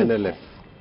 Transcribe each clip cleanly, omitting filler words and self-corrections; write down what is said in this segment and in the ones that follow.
NLF।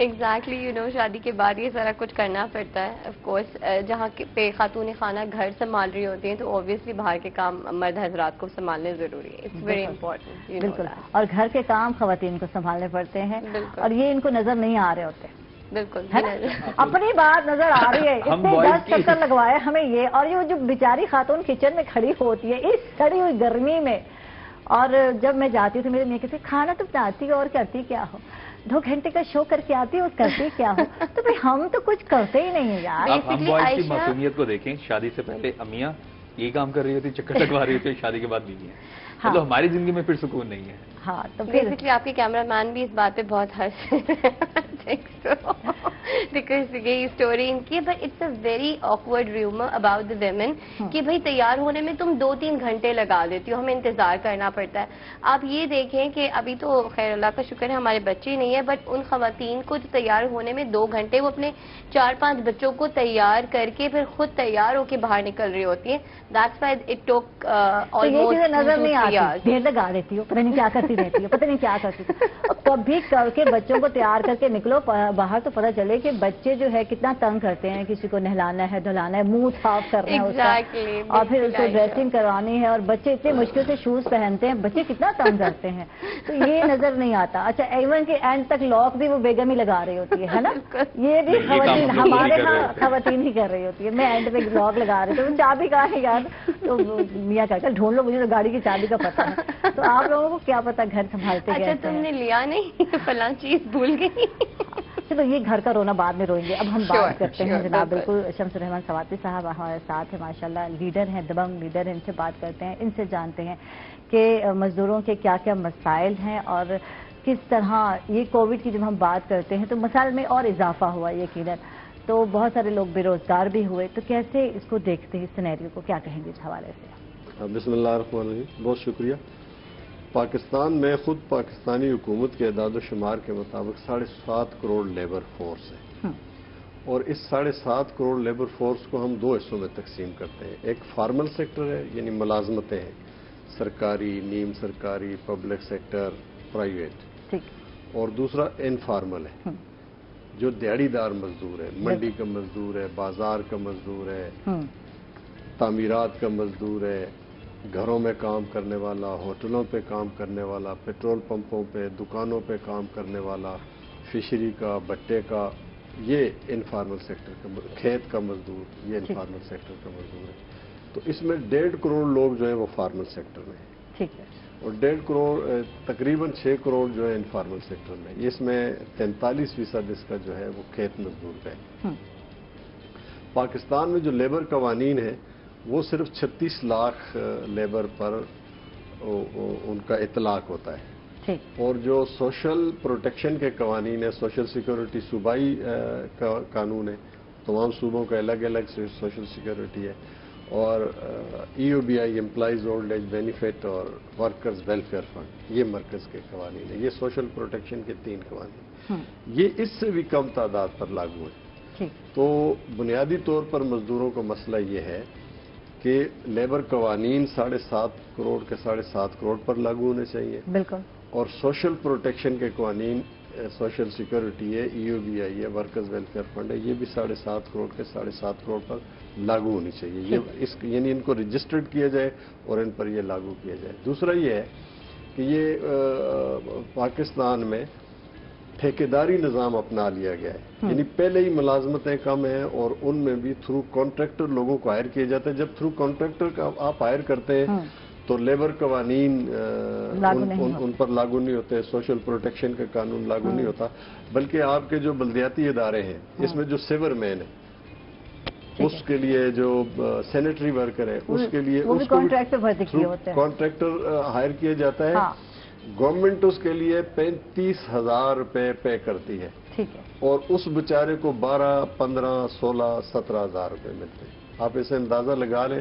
Exactly you know شادی کے بعد یہ سارا کچھ کرنا پڑتا ہے آف کورس. جہاں پہ خاتون خانہ گھر سنبھال رہی ہوتی ہیں تو اوبیسلی باہر کے کام مرد حضرات کو سنبھالنے ضروری ہے. It's very important. بالکل. اور گھر کے کام خواتین کو سنبھالنے پڑتے ہیں بالکل. اور یہ ان کو نظر نہیں آ رہے ہوتے. بالکل ہے نا؟ اپنی بات نظر آ رہی ہے. اتنے 10 چکر لگوائے ہمیں یہ. اور یہ جو بیچاری خاتون کچن میں کھڑی ہوتی ہے اس سڑی ہوئی گرمی میں, اور جب میں جاتی ہوں تو میرے میاں کہتے ہیں کھانا تو بناتی ہو اور کرتی کیا ہو, 2 گھنٹے کا شو کر کے آتی ہو اور کرتی کیا ہو. تو بھئی ہم تو کچھ کرتے ہی نہیں ہیں یار. ہم بوائز کی معصومیت کو دیکھیں. شادی سے پہلے امیاں یہ کام کر رہی ہوتی, چکر لگوا رہی ہوتی, شادی کے بعد بیویاں. مطلب ہماری زندگی میں پھر سکون نہیں ہے. ہاں تو بیسکلی آپ کے کیمرہ مین بھی اس بات پہ بہت بیکاز یہ اسٹوری ان کی. But it's a very awkward rumour about the women کہ بھائی تیار ہونے میں تم 2-3 گھنٹے لگا دیتی ہو, ہمیں انتظار کرنا پڑتا ہے. آپ یہ دیکھیں کہ ابھی تو خیر اللہ کا شکر ہے ہمارے بچے نہیں ہیں, بٹ ان خواتین کو جو تیار ہونے میں 2 گھنٹے, وہ اپنے 4-5 بچوں کو تیار کر کے پھر خود تیار ہو کے باہر نکل رہی ہوتی ہیں. That's why it took almost نظر نہیں آتی. دیر لگا دیتی ہو, پتہ نہیں کیا کرتی رہتی ہو, پتہ نہیں کیا کرتی تھی. کبھی کر کے بچوں کو تیار کر کے نکلو باہر تو پتہ چلے کہ بچے جو ہے کتنا تنگ کرتے ہیں. کسی کو نہلانا ہے, دھلانا ہے, منہ صاف کرنا ہے اس کا, اور پھر اس کو ڈریسنگ کرانی ہے. اور بچے اتنے مشکل سے شوز پہنتے ہیں, بچے کتنا تنگ کرتے ہیں. تو یہ نظر نہیں آتا. اچھا ایون کے اینڈ تک لاک بھی وہ بیگم ہی لگا رہی ہوتی ہے نا. یہ بھی خواتین, ہمارے ہاں خواتین ہی کر رہی ہوتی ہے. میں اینڈ پہ لاک لگا رہی ہوں, چابی کہاں ہے یار, تو میاں کہا ڈھونڈ لو, مجھے تو گاڑی کی چابی کا پتہ ہے. تو آپ لوگوں کو کیا پتا گھر سنبھالتے اچھا تم نے لیا نہیں, فلاں چیز بھول گئی. چلو یہ گھر کا رونا بعد میں روئیں گے. اب ہم بات کرتے ہیں جناب بالکل شمس الرحمان سواتی صاحب ہمارے ساتھ ہیں, ماشاءاللہ لیڈر ہیں, دبنگ لیڈر ہیں. ان سے بات کرتے ہیں, ان سے جانتے ہیں کہ مزدوروں کے کیا کیا مسائل ہیں اور کس طرح یہ کووڈ کی جب ہم بات کرتے ہیں تو مسائل میں اور اضافہ ہوا یقیناً. تو بہت سارے لوگ بے روزگار بھی ہوئے. تو کیسے اس کو دیکھتے ہیں, اس سینیریو کو کیا کہیں گے اس حوالے سے؟ بسم اللہ الرحمن الرحیم. بہت شکریہ. پاکستان میں خود پاکستانی حکومت کے اعداد و شمار کے مطابق 7.5 کروڑ لیبر فورس ہے, اور اس 7.5 کروڑ لیبر فورس کو ہم 2 حصوں میں تقسیم کرتے ہیں. ایک فارمل سیکٹر ہے, یعنی ملازمتیں ہیں, سرکاری, نیم سرکاری, پبلک سیکٹر, پرائیویٹ. اور دوسرا انفارمل ہے, جو دیہڑی دار مزدور ہے, منڈی کا مزدور ہے, بازار کا مزدور ہے, تعمیرات کا مزدور ہے, گھروں میں کام کرنے والا, ہوٹلوں پہ کام کرنے والا, پیٹرول پمپوں پہ, دکانوں پہ کام کرنے والا, فشری کا, بٹے کا, یہ انفارمل سیکٹر کا, کھیت کا مزدور, یہ انفارمل سیکٹر کا مزدور ہے. تو اس میں 1.5 کروڑ لوگ جو ہیں وہ فارمل سیکٹر میں ہیں, اور 1.5 کروڑ تقریباً 6 کروڑ جو ہے انفارمل سیکٹر میں. اس میں 43% اس کا جو ہے وہ کھیت مزدور کا ہے. پاکستان میں جو لیبر قوانین ہیں وہ صرف 36 لاکھ لیبر پر ان کا اطلاق ہوتا ہے, اور جو سوشل پروٹیکشن کے قوانین ہیں, سوشل سیکورٹی صوبائی قانون ہے, تمام صوبوں کا الگ الگ سوشل سیکورٹی ہے, اور EOBI employees old age benefit اور ورکرز ویلفیئر فنڈ, یہ مرکز کے قوانین ہیں. یہ سوشل پروٹیکشن کے 3 قوانین, یہ اس سے بھی کم تعداد پر لاگو ہیں. تو بنیادی طور پر مزدوروں کا مسئلہ یہ ہے کہ لیبر قوانین 7.5 کروڑ کے 7.5 کروڑ پر لاگو ہونے چاہیے. بالکل. اور سوشل پروٹیکشن کے قوانین, سوشل سیکورٹی ہے, EOBI ہے, ورکرز ویلفیئر فنڈ ہے, یہ بھی 7.5 کروڑ کے 7.5 کروڑ پر لاگو ہونی چاہیے. یعنی ان کو رجسٹرڈ کیا جائے اور ان پر یہ لاگو کیا جائے. دوسرا یہ ہے کہ یہ پاکستان میں ٹھیکیداری نظام اپنا لیا گیا ہے, یعنی پہلے ہی ملازمتیں کم ہیں اور ان میں بھی تھرو کانٹریکٹر لوگوں کو ہائر کیا جاتا ہے. جب تھرو کانٹریکٹر کا آپ ہائر کرتے ہیں تو لیبر قوانین ان پر لاگو نہیں ہوتے, سوشل پروٹیکشن کا قانون لاگو نہیں ہوتا, بلکہ آپ کے جو بلدیاتی ادارے ہیں اس میں جو سیور مین ہے اس کے لیے, جو سینیٹری ورکر ہے اس کے لیے کانٹریکٹر ہائر کیا جاتا ہے. گورنمنٹ اس کے لیے 35,000 روپے پے کرتی ہے, اور اس بیچارے کو 12, 15, 16, 17,000 روپے ملتے ہیں. آپ اسے اندازہ لگا لیں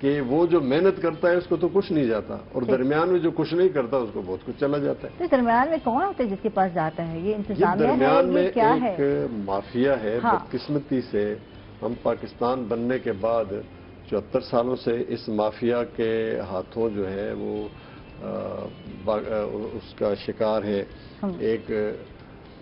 کہ وہ جو محنت کرتا ہے اس کو تو کچھ نہیں جاتا, اور درمیان میں جو کچھ نہیں کرتا اس کو بہت کچھ چلا جاتا ہے. درمیان میں کون ہوتے ہیں جس کے پاس جاتا ہے؟ یہ انتظامیہ ہے, درمیان میں ایک مافیا ہے. بدقسمتی سے ہم پاکستان بننے کے بعد 74 سالوں سے اس مافیا کے ہاتھوں جو ہے وہ اس کا شکار ہے. ایک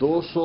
200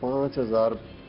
5,000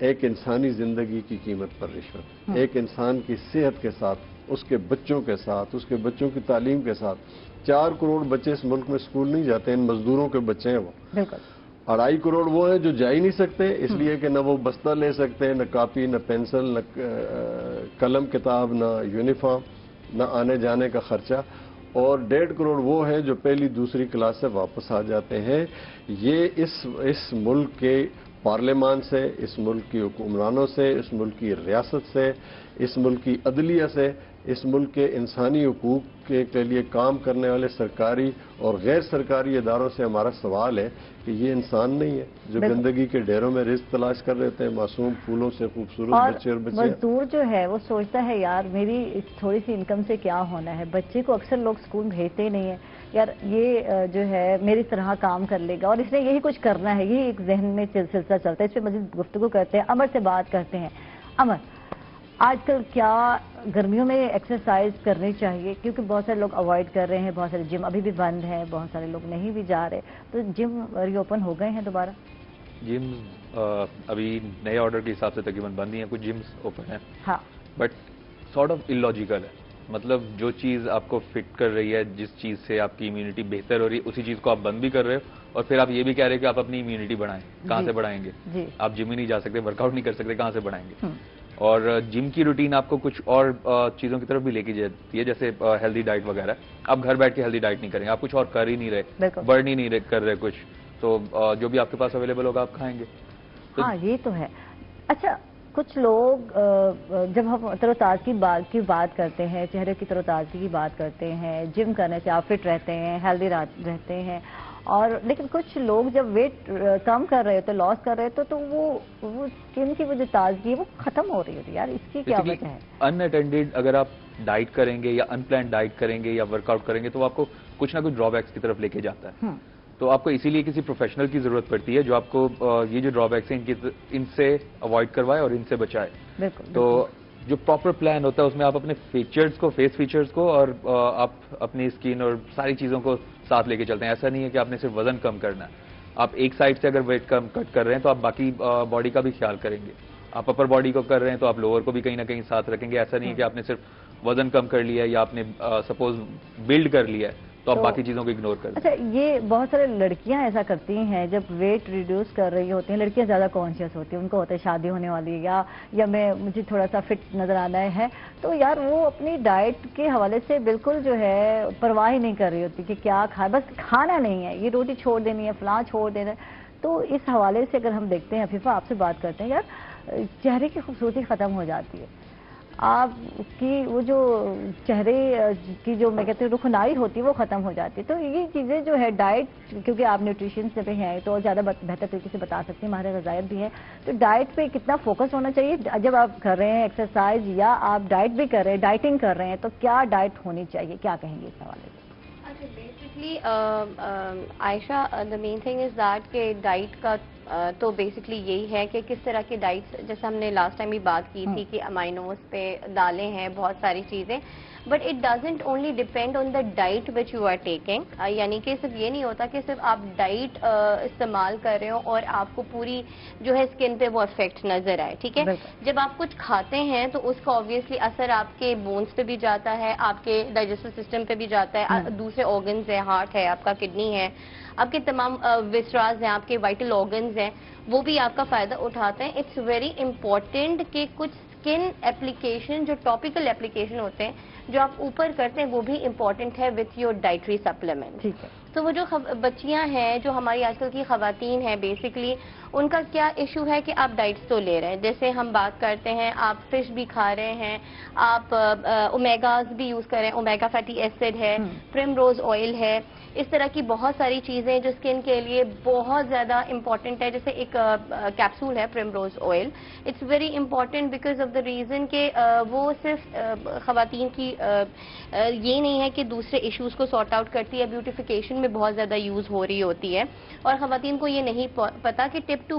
ایک انسانی زندگی کی قیمت پر رشوت، ایک انسان کی صحت کے ساتھ، اس کے بچوں کے ساتھ، اس کے بچوں کی تعلیم کے ساتھ. 4 کروڑ بچے اس ملک میں اسکول نہیں جاتے، ان مزدوروں کے بچے ہیں وہ. بالکل. 2.5 کروڑ وہ ہیں جو جا ہی نہیں سکتے، اس لیے کہ نہ وہ بستہ لے سکتے ہیں، نہ کاپی، نہ پینسل، نہ قلم کتاب، نہ یونیفارم، نہ آنے جانے کا خرچہ. اور 1.5 کروڑ وہ ہیں جو پہلی دوسری کلاس سے واپس آ جاتے ہیں. یہ اس ملک کے پارلیمان سے، اس ملک کی حکمرانوں سے، اس ملک کی ریاست سے، اس ملک کی عدلیہ سے، اس ملک کے انسانی حقوق کے لیے کام کرنے والے سرکاری اور غیر سرکاری اداروں سے ہمارا سوال ہے کہ یہ انسان نہیں ہے جو گندگی کے ڈھیروں میں رزق تلاش کر رہے تھے، معصوم پھولوں سے خوبصورت بچے اور بچیاں. مزدور جو ہے وہ سوچتا ہے یار میری تھوڑی سی انکم سے کیا ہونا ہے، بچے کو اکثر لوگ اسکول بھیجتے نہیں ہیں، یار یہ جو ہے میری طرح کام کر لے گا اور اس نے یہی کچھ کرنا ہے، یہی ایک ذہن میں سلسلہ چلتا ہے. اس پہ مزید گفتگو کرتے ہیں، امر سے بات کرتے ہیں. امر، آج کل کیا گرمیوں میں ایکسرسائز کرنی چاہیے؟ کیونکہ بہت سارے لوگ اوائڈ کر رہے ہیں، بہت سارے جم ابھی بھی بند ہیں، بہت سارے لوگ نہیں بھی جا رہے، تو جم ری اوپن ہو گئے ہیں دوبارہ؟ جم ابھی نئے آرڈر کے حساب سے تقریباً بند ہی ہیں، کچھ جمز اوپن ہیں. ہاں. بٹ سارٹ آف اللاجیکل ہے. مطلب جو چیز آپ کو فٹ کر رہی ہے، جس چیز سے آپ کی امیونٹی بہتر ہو رہی ہے، اسی چیز کو آپ بند بھی کر رہے ہو اور پھر آپ یہ بھی کہہ رہے ہیں کہ آپ اپنی امیونٹی بڑھائیں. کہاں سے بڑھائیں گے؟ آپ جم ہی نہیں جا سکتے، ورک آؤٹ نہیں کر سکتے، کہاں سے بڑھائیں گے؟ اور جم کی روٹین آپ کو کچھ اور چیزوں کی طرف بھی لے کے جاتی ہے، جیسے ہیلدی ڈائٹ وغیرہ. آپ گھر بیٹھ کے ہیلدی ڈائٹ نہیں کریں گے، آپ کچھ اور کر ہی نہیں رہے، برن ہی نہیں کر رہے کچھ، تو جو بھی آپ کے پاس اویلیبل ہوگا آپ کھائیں گے. ہاں یہ تو ہے. اچھا، کچھ لوگ جب ہم تر و تازگی کی بات کرتے ہیں، چہرے کی تر و تازگی کی بات کرتے ہیں، جم کرنے سے آپ فٹ رہتے ہیں، ہیلدی رہتے ہیں، اور لیکن کچھ لوگ جب ویٹ کم کر رہے ہوتے، لاس کر رہے ہوتے، تو وہ اسکن کی وہ جو تازگی ہے وہ ختم ہو رہی ہوتی ہے. یار اس کی کیا وجہ ہے؟ ان اٹینڈیڈ اگر آپ ڈائٹ کریں گے یا ان پلانڈ ڈائٹ کریں گے یا ورک آؤٹ کریں گے تو آپ کو کچھ نہ کچھ ڈرا بیکس کی طرف لے کے جاتا ہے. تو آپ کو اسی لیے کسی پروفیشنل کی ضرورت پڑتی ہے جو آپ کو یہ جو ڈرا بیکس ہیں ان سے اوائڈ کروائے اور ان سے بچائے. تو جو پراپر پلان ہوتا ہے اس میں آپ اپنے فیچرز کو، فیس فیچرز کو، اور آپ اپنی اسکن اور ساری چیزوں کو ساتھ لے کے چلتے ہیں. ایسا نہیں ہے کہ آپ نے صرف وزن کم کرنا ہے. آپ ایک سائڈ سے اگر ویٹ کم کٹ کر رہے ہیں تو آپ باقی باڈی کا بھی خیال کریں گے. آپ اپر باڈی کو کر رہے ہیں تو آپ لوور کو بھی کہیں نہ کہیں ساتھ رکھیں گے. ایسا نہیں ہے کہ آپ نے صرف وزن کم کر لیا ہے یا آپ نے سپوز بلڈ کر لیا ہے تو آپ باقی چیزوں کو اگنور کر دیں. اچھا، یہ بہت سارے لڑکیاں ایسا کرتی ہیں جب ویٹ ریڈیوس کر رہی ہوتی ہیں، لڑکیاں زیادہ کانشیس ہوتی ہیں، ان کو ہوتا ہے شادی ہونے والی ہے یا مجھے تھوڑا سا فٹ نظر آنا ہے، تو یار وہ اپنی ڈائٹ کے حوالے سے بالکل جو ہے پرواہ ہی نہیں کر رہی ہوتی کہ کیا کھائے، بس کھانا نہیں ہے، یہ روٹی چھوڑ دینی ہے، فلاں چھوڑ دینا ہے. تو اس حوالے سے اگر ہم دیکھتے ہیں، عفیفہ آپ سے بات کرتے ہیں، یار چہرے کی خوبصورتی ختم ہو جاتی ہے، آپ کی وہ جو چہرے کی جو میں کہتے ہیں رخنائی ہوتی ہے وہ ختم ہو جاتی ہے. تو یہ چیزیں جو ہے ڈائٹ، کیونکہ آپ نیوٹریشن سے بھی ہیں تو زیادہ بہتر طریقے سے بتا سکتے ہیں، ماہر غذائیت بھی ہیں، تو ڈائٹ پہ کتنا فوکس ہونا چاہیے جب آپ کر رہے ہیں ایکسرسائز یا آپ ڈائٹ بھی کر رہے ہیں، ڈائٹنگ کر رہے ہیں، تو کیا ڈائٹ ہونی چاہیے؟ کیا کہیں گے اس حوالے سے؟ Basically Aisha, the main thing is that کہ ڈائٹ کا تو بیسکلی یہی ہے کہ کس طرح کی ڈائٹ، جیسے ہم نے لاسٹ ٹائم بھی بات کی تھی کہ امائنوز پہ دالیں ہیں، بہت ساری چیزیں، but it doesn't only depend on the diet which you are taking. یعنی کہ صرف یہ نہیں ہوتا کہ صرف آپ ڈائٹ استعمال کر رہے ہو اور آپ کو پوری جو ہے اسکن پہ وہ افیکٹ نظر آئے. ٹھیک ہے، جب آپ کچھ کھاتے ہیں تو اس کا آبویسلی اثر آپ کے بونس پہ بھی جاتا ہے، آپ کے ڈائجسٹو سسٹم پہ بھی جاتا ہے، دوسرے آرگنز ہیں، ہارٹ ہے آپ کا، کڈنی ہے، آپ کے تمام وسراز ہیں، آپ کے وائٹل آرگنز ہیں، وہ بھی آپ کا فائدہ اٹھاتے ہیں. اٹس ویری امپورٹنٹ کہ کچھ اسکن اپلیکیشن جو ٹاپیکل اپلیکیشن ہوتے ہیں جو آپ اوپر کرتے ہیں وہ بھی امپورٹنٹ ہے وتھ یور ڈائٹری سپلیمنٹ. تو وہ جو بچیاں ہیں، جو ہماری آج کل کی خواتین ہیں، بیسکلی ان کا کیا ایشو ہے کہ آپ ڈائٹس تو لے رہے ہیں، جیسے ہم بات کرتے ہیں آپ فش بھی کھا رہے ہیں، آپ اومیگاز بھی یوز کر رہے ہیں، اومیگا فیٹی ایسڈ ہے، پرمروز آئل ہے، اس طرح کی بہت ساری چیزیں جو اسکن کے لیے بہت زیادہ امپورٹنٹ ہے. جیسے ایک کیپسول ہے primrose oil, it's very important because of the reason کہ وہ صرف خواتین کی یہ نہیں ہے کہ دوسرے ایشوز کو سارٹ آؤٹ کرتی ہے، بیوٹیفیکیشن میں بہت زیادہ یوز ہو رہی ہوتی ہے، اور خواتین کو یہ نہیں پتا کہ ٹپ ٹو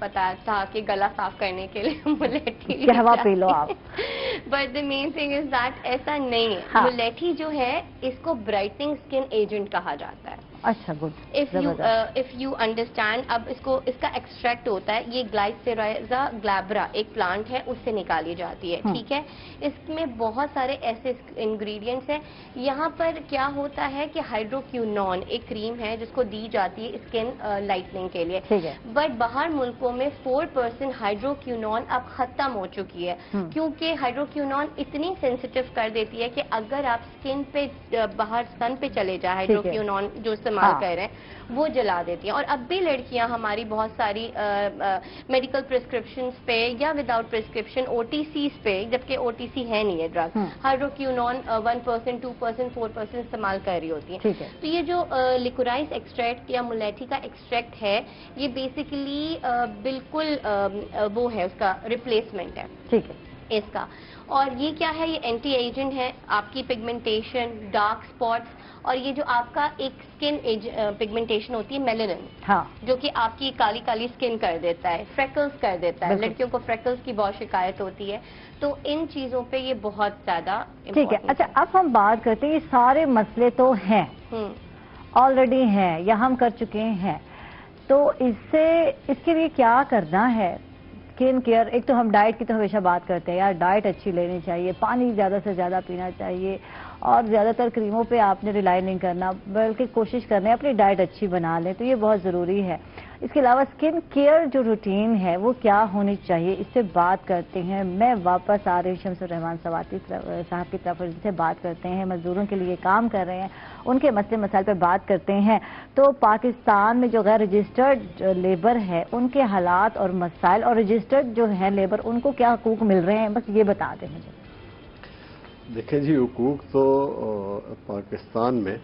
پتا تھا کہ گلا صاف کرنے کے لیے ملیٹھی قہوہ پی لو آپ. But the main thing is that ایسا نہیں ہے. ہاں. ملیٹھی جو ہے اس کو برائٹنگ اسکن ایجنٹ کہا جاتا ہے. اچھا گڈ. اف یو انڈرسٹینڈ, اب اس کا ایکسٹریکٹ ہوتا ہے, یہ گلائسیرائزا گلیبرا ایک پلانٹ ہے, اس سے نکالی جاتی ہے. ٹھیک ہے, اس میں بہت سارے ایسے انگریڈینٹس ہیں. یہاں پر کیا ہوتا ہے کہ ہائیڈروکیونون ایک کریم ہے جس کو دی جاتی ہے اسکن لائٹننگ کے لیے, بٹ باہر ملکوں میں 4% ہائیڈروکیونون اب ختم ہو چکی ہے, کیونکہ ہائیڈروکیونون اتنی سینسیٹیو کر دیتی ہے کہ اگر آپ اسکن پہ باہر سن پہ چلے جائیں, ہائیڈروکیونون جو استعمال کر رہے ہیں وہ جلا دیتی ہیں. اور اب بھی لڑکیاں ہماری بہت ساری میڈیکل پرسکرپشنز پہ یا وداؤٹ پرسکرپشن OTCs پہ, جبکہ OTC ہے نہیں ہے ڈرگ, ہائیڈروکیونون 1%, 2%, 4% استعمال کر رہی ہوتی ہیں. تو یہ جو لیکورائز ایکسٹریکٹ یا ملیٹھی کا ایکسٹریکٹ ہے, یہ بیسیکلی بالکل وہ ہے, اس کا ریپلیسمنٹ ہے. ٹھیک ہے اس کا. اور یہ کیا ہے, یہ اینٹی ایجنٹ ہے آپ کی پگمنٹیشن, ڈارک اسپاٹس, اور یہ جو آپ کا ایک اسکن پگمنٹیشن ہوتی ہے میلانن, جو کہ آپ کی کالی کالی اسکن کر دیتا ہے, فریکلز کر دیتا ہے. لڑکیوں کو فریکلز کی بہت شکایت ہوتی ہے, تو ان چیزوں پہ یہ بہت زیادہ. ٹھیک ہے. اچھا, اب ہم بات کرتے ہیں, یہ سارے مسئلے تو ہیں, آلریڈی ہیں یا ہم کر چکے ہیں, تو اس کے لیے کیا کرنا ہے؟ اسکن کیئر, ایک تو ہم ڈائٹ کی تو ہمیشہ بات کرتے ہیں, یار ڈائٹ اچھی لینی چاہیے, پانی زیادہ سے زیادہ پینا چاہیے, اور زیادہ تر کریموں پہ آپ نے ریلائی نہیں کرنا, بلکہ کوشش کرنا ہے اپنی ڈائٹ اچھی بنا لیں, تو یہ بہت ضروری ہے. اس کے علاوہ اسکن کیئر جو روٹین ہے وہ کیا ہونی چاہیے, اس سے بات کرتے ہیں. میں واپس آ رہی ہوں شمس الرحمان سواتی صاحب کی طرف, جن سے بات کرتے ہیں, مزدوروں کے لیے کام کر رہے ہیں, ان کے مسئلے مسائل پہ بات کرتے ہیں. تو پاکستان میں جو غیر رجسٹرڈ لیبر ہے ان کے حالات اور مسائل, اور رجسٹرڈ جو ہے لیبر ان کو کیا حقوق مل رہے ہیں, بس یہ بتا دیں مجھے. دیکھیں جی, حقوق تو پاکستان میں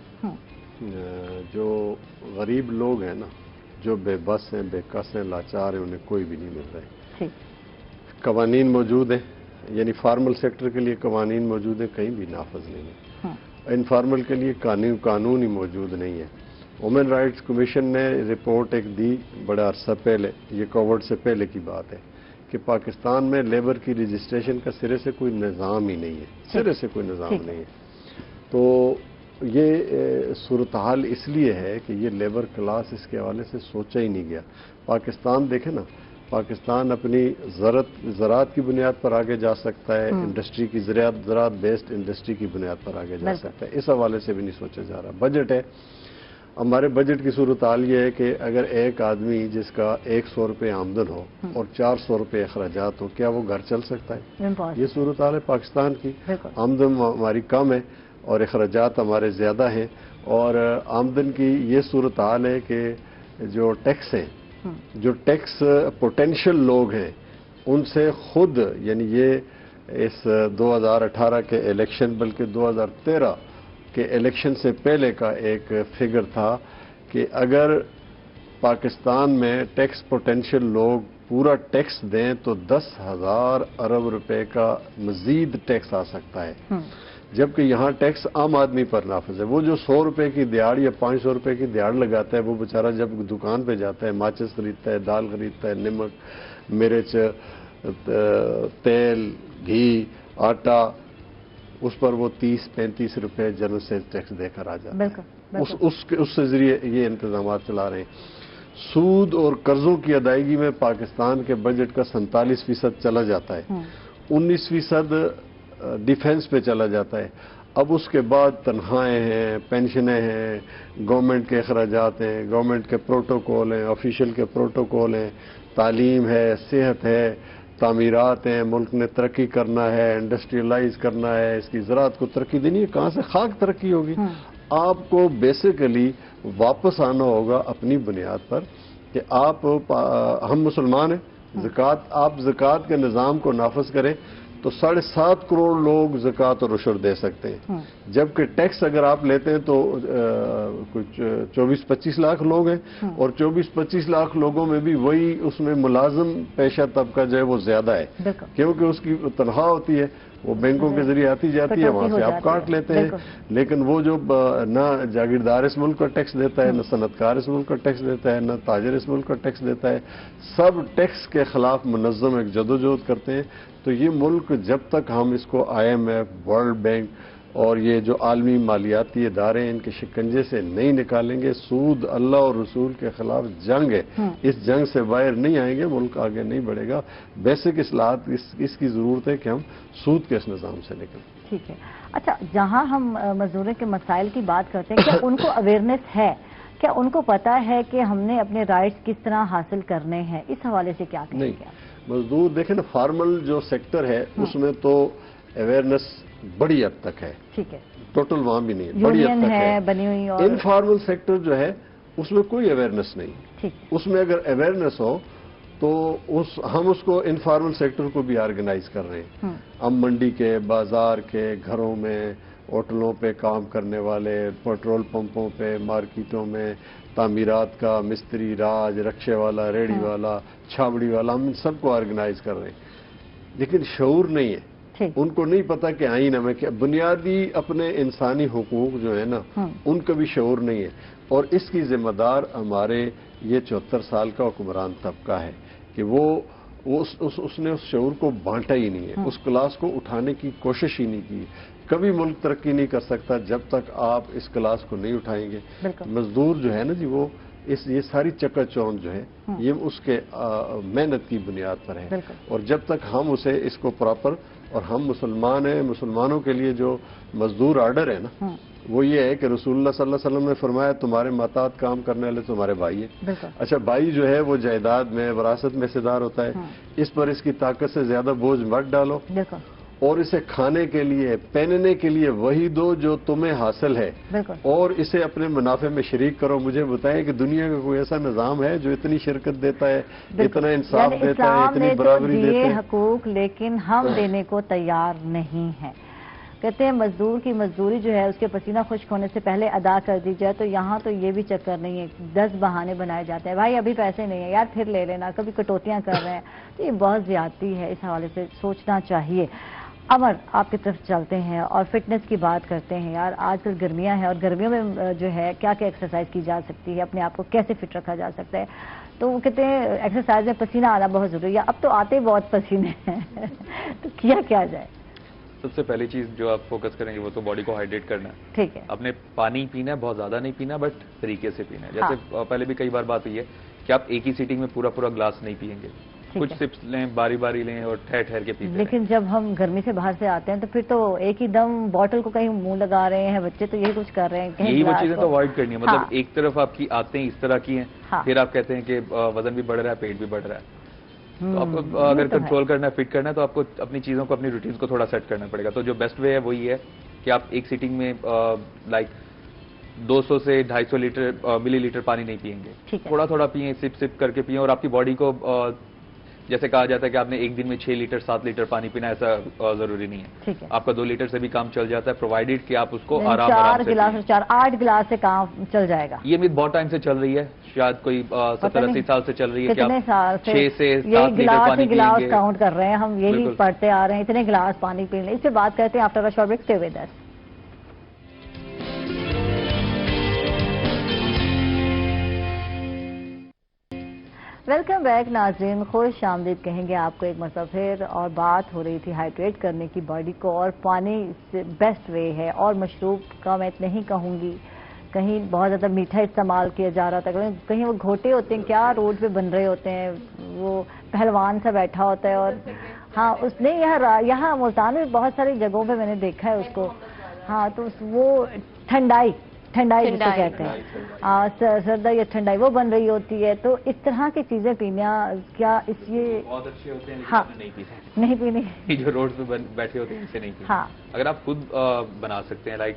جو غریب لوگ ہیں نا, جو بے بس ہیں, بے کس ہیں, لاچار ہیں, انہیں کوئی بھی نہیں مل رہے. قوانین موجود ہیں, یعنی فارمل سیکٹر کے لیے قوانین موجود ہیں, کہیں بھی نافذ نہیں ہے. انفارمل کے لیے قانون ہی موجود نہیں ہے. وومن رائٹس کمیشن نے رپورٹ ایک دی بڑا عرصہ پہلے, یہ کووڈ سے پہلے کی بات ہے, کہ پاکستان میں لیبر کی رجسٹریشن کا سرے سے کوئی نظام ہی نہیں ہے, سرے سے کوئی نظام نہیں ہے. تو یہ صورتحال اس لیے ہے کہ یہ لیبر کلاس اس کے حوالے سے سوچا ہی نہیں گیا. پاکستان دیکھیں نا, پاکستان اپنی زراعت کی بنیاد پر آگے جا سکتا ہے, انڈسٹری کی زراعت بیسڈ انڈسٹری کی بنیاد پر آگے جا سکتا ہے, اس حوالے سے بھی نہیں سوچا جا رہا. بجٹ ہے, ہمارے بجٹ کی صورتحال یہ ہے کہ اگر ایک آدمی جس کا 100 روپے آمدن ہو اور 400 روپے اخراجات ہو, کیا وہ گھر چل سکتا ہے؟ یہ صورتحال ہے پاکستان کی. آمدن ہماری کم ہے اور اخراجات ہمارے زیادہ ہیں, اور آمدن کی یہ صورتحال ہے کہ جو ٹیکس ہیں, جو ٹیکس پوٹینشیل لوگ ہیں, ان سے خود, یعنی یہ اس 2018 کے الیکشن, بلکہ 2013 کہ الیکشن سے پہلے کا ایک فگر تھا کہ اگر پاکستان میں ٹیکس پوٹینشیل لوگ پورا ٹیکس دیں تو 10,000 ارب روپے کا مزید ٹیکس آ سکتا ہے, جبکہ یہاں ٹیکس عام آدمی پر نافذ ہے. وہ جو 100 روپے کی دیہڑ یا 500 روپے کی دیہڑ لگاتا ہے, وہ بیچارہ جب دکان پہ جاتا ہے, ماچس خریدتا ہے, دال خریدتا ہے, نمک, مرچ, تیل, گھی, آٹا, اس پر وہ 30-35 روپے جنرل سیل ٹیکس دے کر آ جاتا ہے. اس سے ذریعے یہ انتظامات چلا رہے ہیں. سود اور قرضوں کی ادائیگی میں پاکستان کے بجٹ کا 47% چلا جاتا ہے, 19% ڈیفنس پہ چلا جاتا ہے. اب اس کے بعد تنخواہیں ہیں, پینشنیں ہیں, گورنمنٹ کے اخراجات ہیں, گورنمنٹ کے پروٹوکول ہیں, آفیشیل کے پروٹوکول ہیں, تعلیم ہے, صحت ہے, تعمیرات ہیں, ملک نے ترقی کرنا ہے, انڈسٹریلائز کرنا ہے, اس کی زراعت کو ترقی دینی ہے. کہاں سے خاک ترقی ہوگی؟ آپ کو بیسیکلی واپس آنا ہوگا اپنی بنیاد پر کہ ہم مسلمان ہیں, آپ زکوٰۃ کے نظام کو نافذ کریں, تو 7.5 کروڑ لوگ زکوٰۃ اور عشر دے سکتے ہیں، جبکہ ٹیکس اگر آپ لیتے ہیں تو کچھ 24-25 لاکھ لوگ ہیں، اور 24-25 لاکھ لوگوں میں بھی وہی اس میں ملازم پیشہ طبقہ جو ہے وہ زیادہ ہے، کیونکہ اس کی تنخواہ ہوتی ہے، وہ بینکوں کے ذریعے آتی جاتی ہے، وہاں سے آپ کاٹ لیتے ہیں، لیکن وہ جو نہ جاگیردار اس ملک کا ٹیکس دیتا ہے، نہ صنعت کار اس ملک کا ٹیکس دیتا ہے، نہ تاجر اس ملک کا ٹیکس دیتا ہے، سب ٹیکس کے خلاف منظم ایک جدوجہد کرتے ہیں۔ تو یہ ملک جب تک ہم اس کو IMF، ورلڈ بینک اور یہ جو عالمی مالیاتی ادارے ان کے شکنجے سے نہیں نکالیں گے، سود اللہ اور رسول کے خلاف جنگ ہے، اس جنگ سے باہر نہیں آئیں گے، ملک آگے نہیں بڑھے گا۔ بیسک اصلاحات اس کی ضرورت ہے کہ ہم سود کے اس نظام سے نکلیں۔ ٹھیک ہے، اچھا جہاں ہم مزدوروں کے مسائل کی بات کرتے ہیں، کیا ان کو اویئرنیس ہے؟ کیا ان کو پتا ہے کہ ہم نے اپنے رائٹس کس طرح حاصل کرنے ہیں؟ اس حوالے سے کیا کہیں گے؟ مزدور دیکھیں نا، فارمل جو سیکٹر ہے اس میں تو اویئرنیس بڑی حد تک ہے، ٹھیک ہے، ٹوٹل وہاں بھی نہیں ہے، بڑی حد تک ہے بنی ہوئی، اور انفارمل سیکٹر جو ہے اس میں کوئی اویئرنیس نہیں، اس میں اگر اویئرنیس ہو تو ہم اس کو انفارمل سیکٹر کو بھی آرگنائز کر رہے ہیں، ہم منڈی کے، بازار کے، گھروں میں، ہوٹلوں پہ کام کرنے والے، پیٹرول پمپوں پہ، مارکیٹوں میں، تعمیرات کا مستری، راج، رکشے والا، ریڑھی والا، چھابڑی والا، ہم ان سب کو آرگنائز کر رہے ہیں، لیکن شعور نہیں ہے، ان کو نہیں پتا کہ آئین ہمیں کیا، بنیادی اپنے انسانی حقوق جو ہے نا ان کا بھی شعور نہیں ہے، اور اس کی ذمہ دار ہمارے یہ 74 سال کا حکمران طبقہ ہے کہ اس نے اس شعور کو بانٹا ہی نہیں ہے، اس کلاس کو اٹھانے کی کوشش ہی نہیں کی۔ کبھی ملک ترقی نہیں کر سکتا جب تک آپ اس کلاس کو نہیں اٹھائیں گے۔ مزدور جو ہے نا جی، وہ یہ ساری چکا چوند جو ہے یہ اس کے محنت کی بنیاد پر ہے، اور جب تک ہم اسے اس کو پراپر، اور ہم مسلمان ہیں، مسلمانوں کے لیے جو مزدور آرڈر ہے نا وہ یہ ہے کہ رسول اللہ صلی اللہ علیہ وسلم نے فرمایا تمہارے محتاط کام کرنے والے تمہارے بھائی ہیں۔ اچھا، بھائی جو ہے وہ جائیداد میں، وراثت میں حصہ دار ہوتا ہے، اس پر اس کی طاقت سے زیادہ بوجھ مت ڈالو، اور اسے کھانے کے لیے، پہننے کے لیے وہی دو جو تمہیں حاصل ہے، اور اسے اپنے منافع میں شریک کرو۔ مجھے بتائیں کہ دنیا کا کوئی ایسا نظام ہے جو اتنی شرکت دیتا ہے، اتنا انصاف دیتا ہے، اتنی برابری دیتا ہے؟ حقوق لیکن ہم دینے کو تیار نہیں ہیں۔ کہتے ہیں مزدور کی مزدوری جو ہے اس کے پسینہ خشک ہونے سے پہلے ادا کر دی جائے، تو یہاں تو یہ بھی چکر نہیں ہے، 10 بہانے بنائے جاتے ہیں، بھائی ابھی پیسے نہیں ہیں یار، پھر لے لینا، کبھی کٹوتیاں کر رہے ہیں، تو یہ بہت زیادتی ہے، اس حوالے سے سوچنا چاہیے۔ عمر، آپ کی طرف چلتے ہیں اور فٹنس کی بات کرتے ہیں۔ یار آج کل گرمیاں ہیں، اور گرمیوں میں جو ہے کیا کیا ایکسرسائز کی جا سکتی ہے، اپنے آپ کو کیسے فٹ رکھا جا سکتا ہے؟ تو وہ کہتے ہیں ایکسرسائز میں پسینہ آنا بہت ضروری ہے، اب تو آتے بہت پسینے ہیں تو کیا جائے؟ سب سے پہلی چیز جو آپ فوکس کریں گے وہ تو باڈی کو ہائیڈریٹ کرنا ہے، ٹھیک ہے، اپنے پانی پینا ہے، بہت زیادہ نہیں پینا، بٹ طریقے سے پینا ہے، جیسے پہلے بھی کئی بار بات ہوئی ہے کہ آپ ایک ہی سیٹنگ میں پورا گلاس نہیں پیئیں گے، کچھ سپس لیں، باری باری لیں اور ٹھہر کے پیتے ہیں۔ لیکن جب ہم گرمی سے باہر سے آتے ہیں تو پھر تو ایک ہی دم بوٹل کو کہیں منہ لگا رہے ہیں، بچے تو یہی کچھ کر رہے ہیں، یہی وہ چیزیں تو اوائڈ کرنی ہے، مطلب ایک طرف آپ کی عادتیں اس طرح کی ہیں، پھر آپ کہتے ہیں کہ وزن بھی بڑھ رہا ہے، پیٹ بھی بڑھ رہا ہے، تو آپ کو اگر کنٹرول کرنا ہے، فٹ کرنا ہے، تو آپ کو اپنی چیزوں کو، اپنی روٹینز کو تھوڑا سیٹ کرنا پڑے گا۔ تو جو بیسٹ وے ہے وہی ہے کہ آپ ایک سیٹنگ میں لائک 200 سے 250 ملی لیٹر پانی نہیں پیئیں گے، تھوڑا پئیں، سپ کر کے پئیں، اور آپ کی باڈی کو جیسے کہا جاتا ہے کہ آپ نے ایک دن میں 6 لیٹر 7 لیٹر پانی پینا، ایسا ضروری نہیں ہے، آپ کا 2 لیٹر سے بھی کام چل جاتا ہے، پرووائڈڈ کہ آپ اس کو آرام سے 8 گلاس سے کام چل جائے گا۔ یہ امید بہت ٹائم سے چل رہی ہے، شاید کوئی 70-80 سال سے چل رہی ہے کہ آپ 6 سے 7 لیٹر پانی پییں گے، کاؤنٹ کر رہے ہیں ہم، یہی پڑھتے آ رہے ہیں، اتنے گلاس پانی پی لیں۔ اس پہ بات کرتے ہیں after a short break, stay with us. Welcome back ناظرین، خوش آمدید کہیں گے آپ کو ایک مرتبہ پھر، اور بات ہو رہی تھی ہائیڈریٹ کرنے کی باڈی کو، اور پانی سے بیسٹ وے ہے، اور مشروب کا میں نہیں کہوں گی، کہیں بہت زیادہ میٹھا استعمال کیا جا رہا تھا، کہیں وہ گھوٹے ہوتے ہیں کیا روڈ پہ بن رہے ہوتے ہیں، وہ پہلوان سا بیٹھا ہوتا ہے، اور ہاں اس نے یہاں ملتان میں بہت ساری جگہوں پہ میں نے دیکھا ہے اس کو، ہاں تو وہ ٹھنڈائی جس کو کہتے ہیں، سردہ یا ٹھنڈائی وہ بن رہی ہوتی ہے، تو اس طرح کی چیزیں پینا کیا اس یہ بہت اچھے ہوتے ہیں، ہاں لیکن نہیں پینی، جو روڈ پہ بیٹھے ہوتے ہیں ان سے نہیں پیتے۔ اگر آپ خود بنا سکتے ہیں، like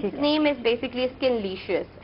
Its name is basically Skinlicious.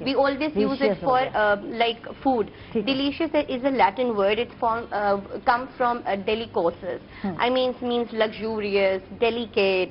We always use it for like food. Delicious is a Latin word. It's come from delicacies. I means luxurious, delicate,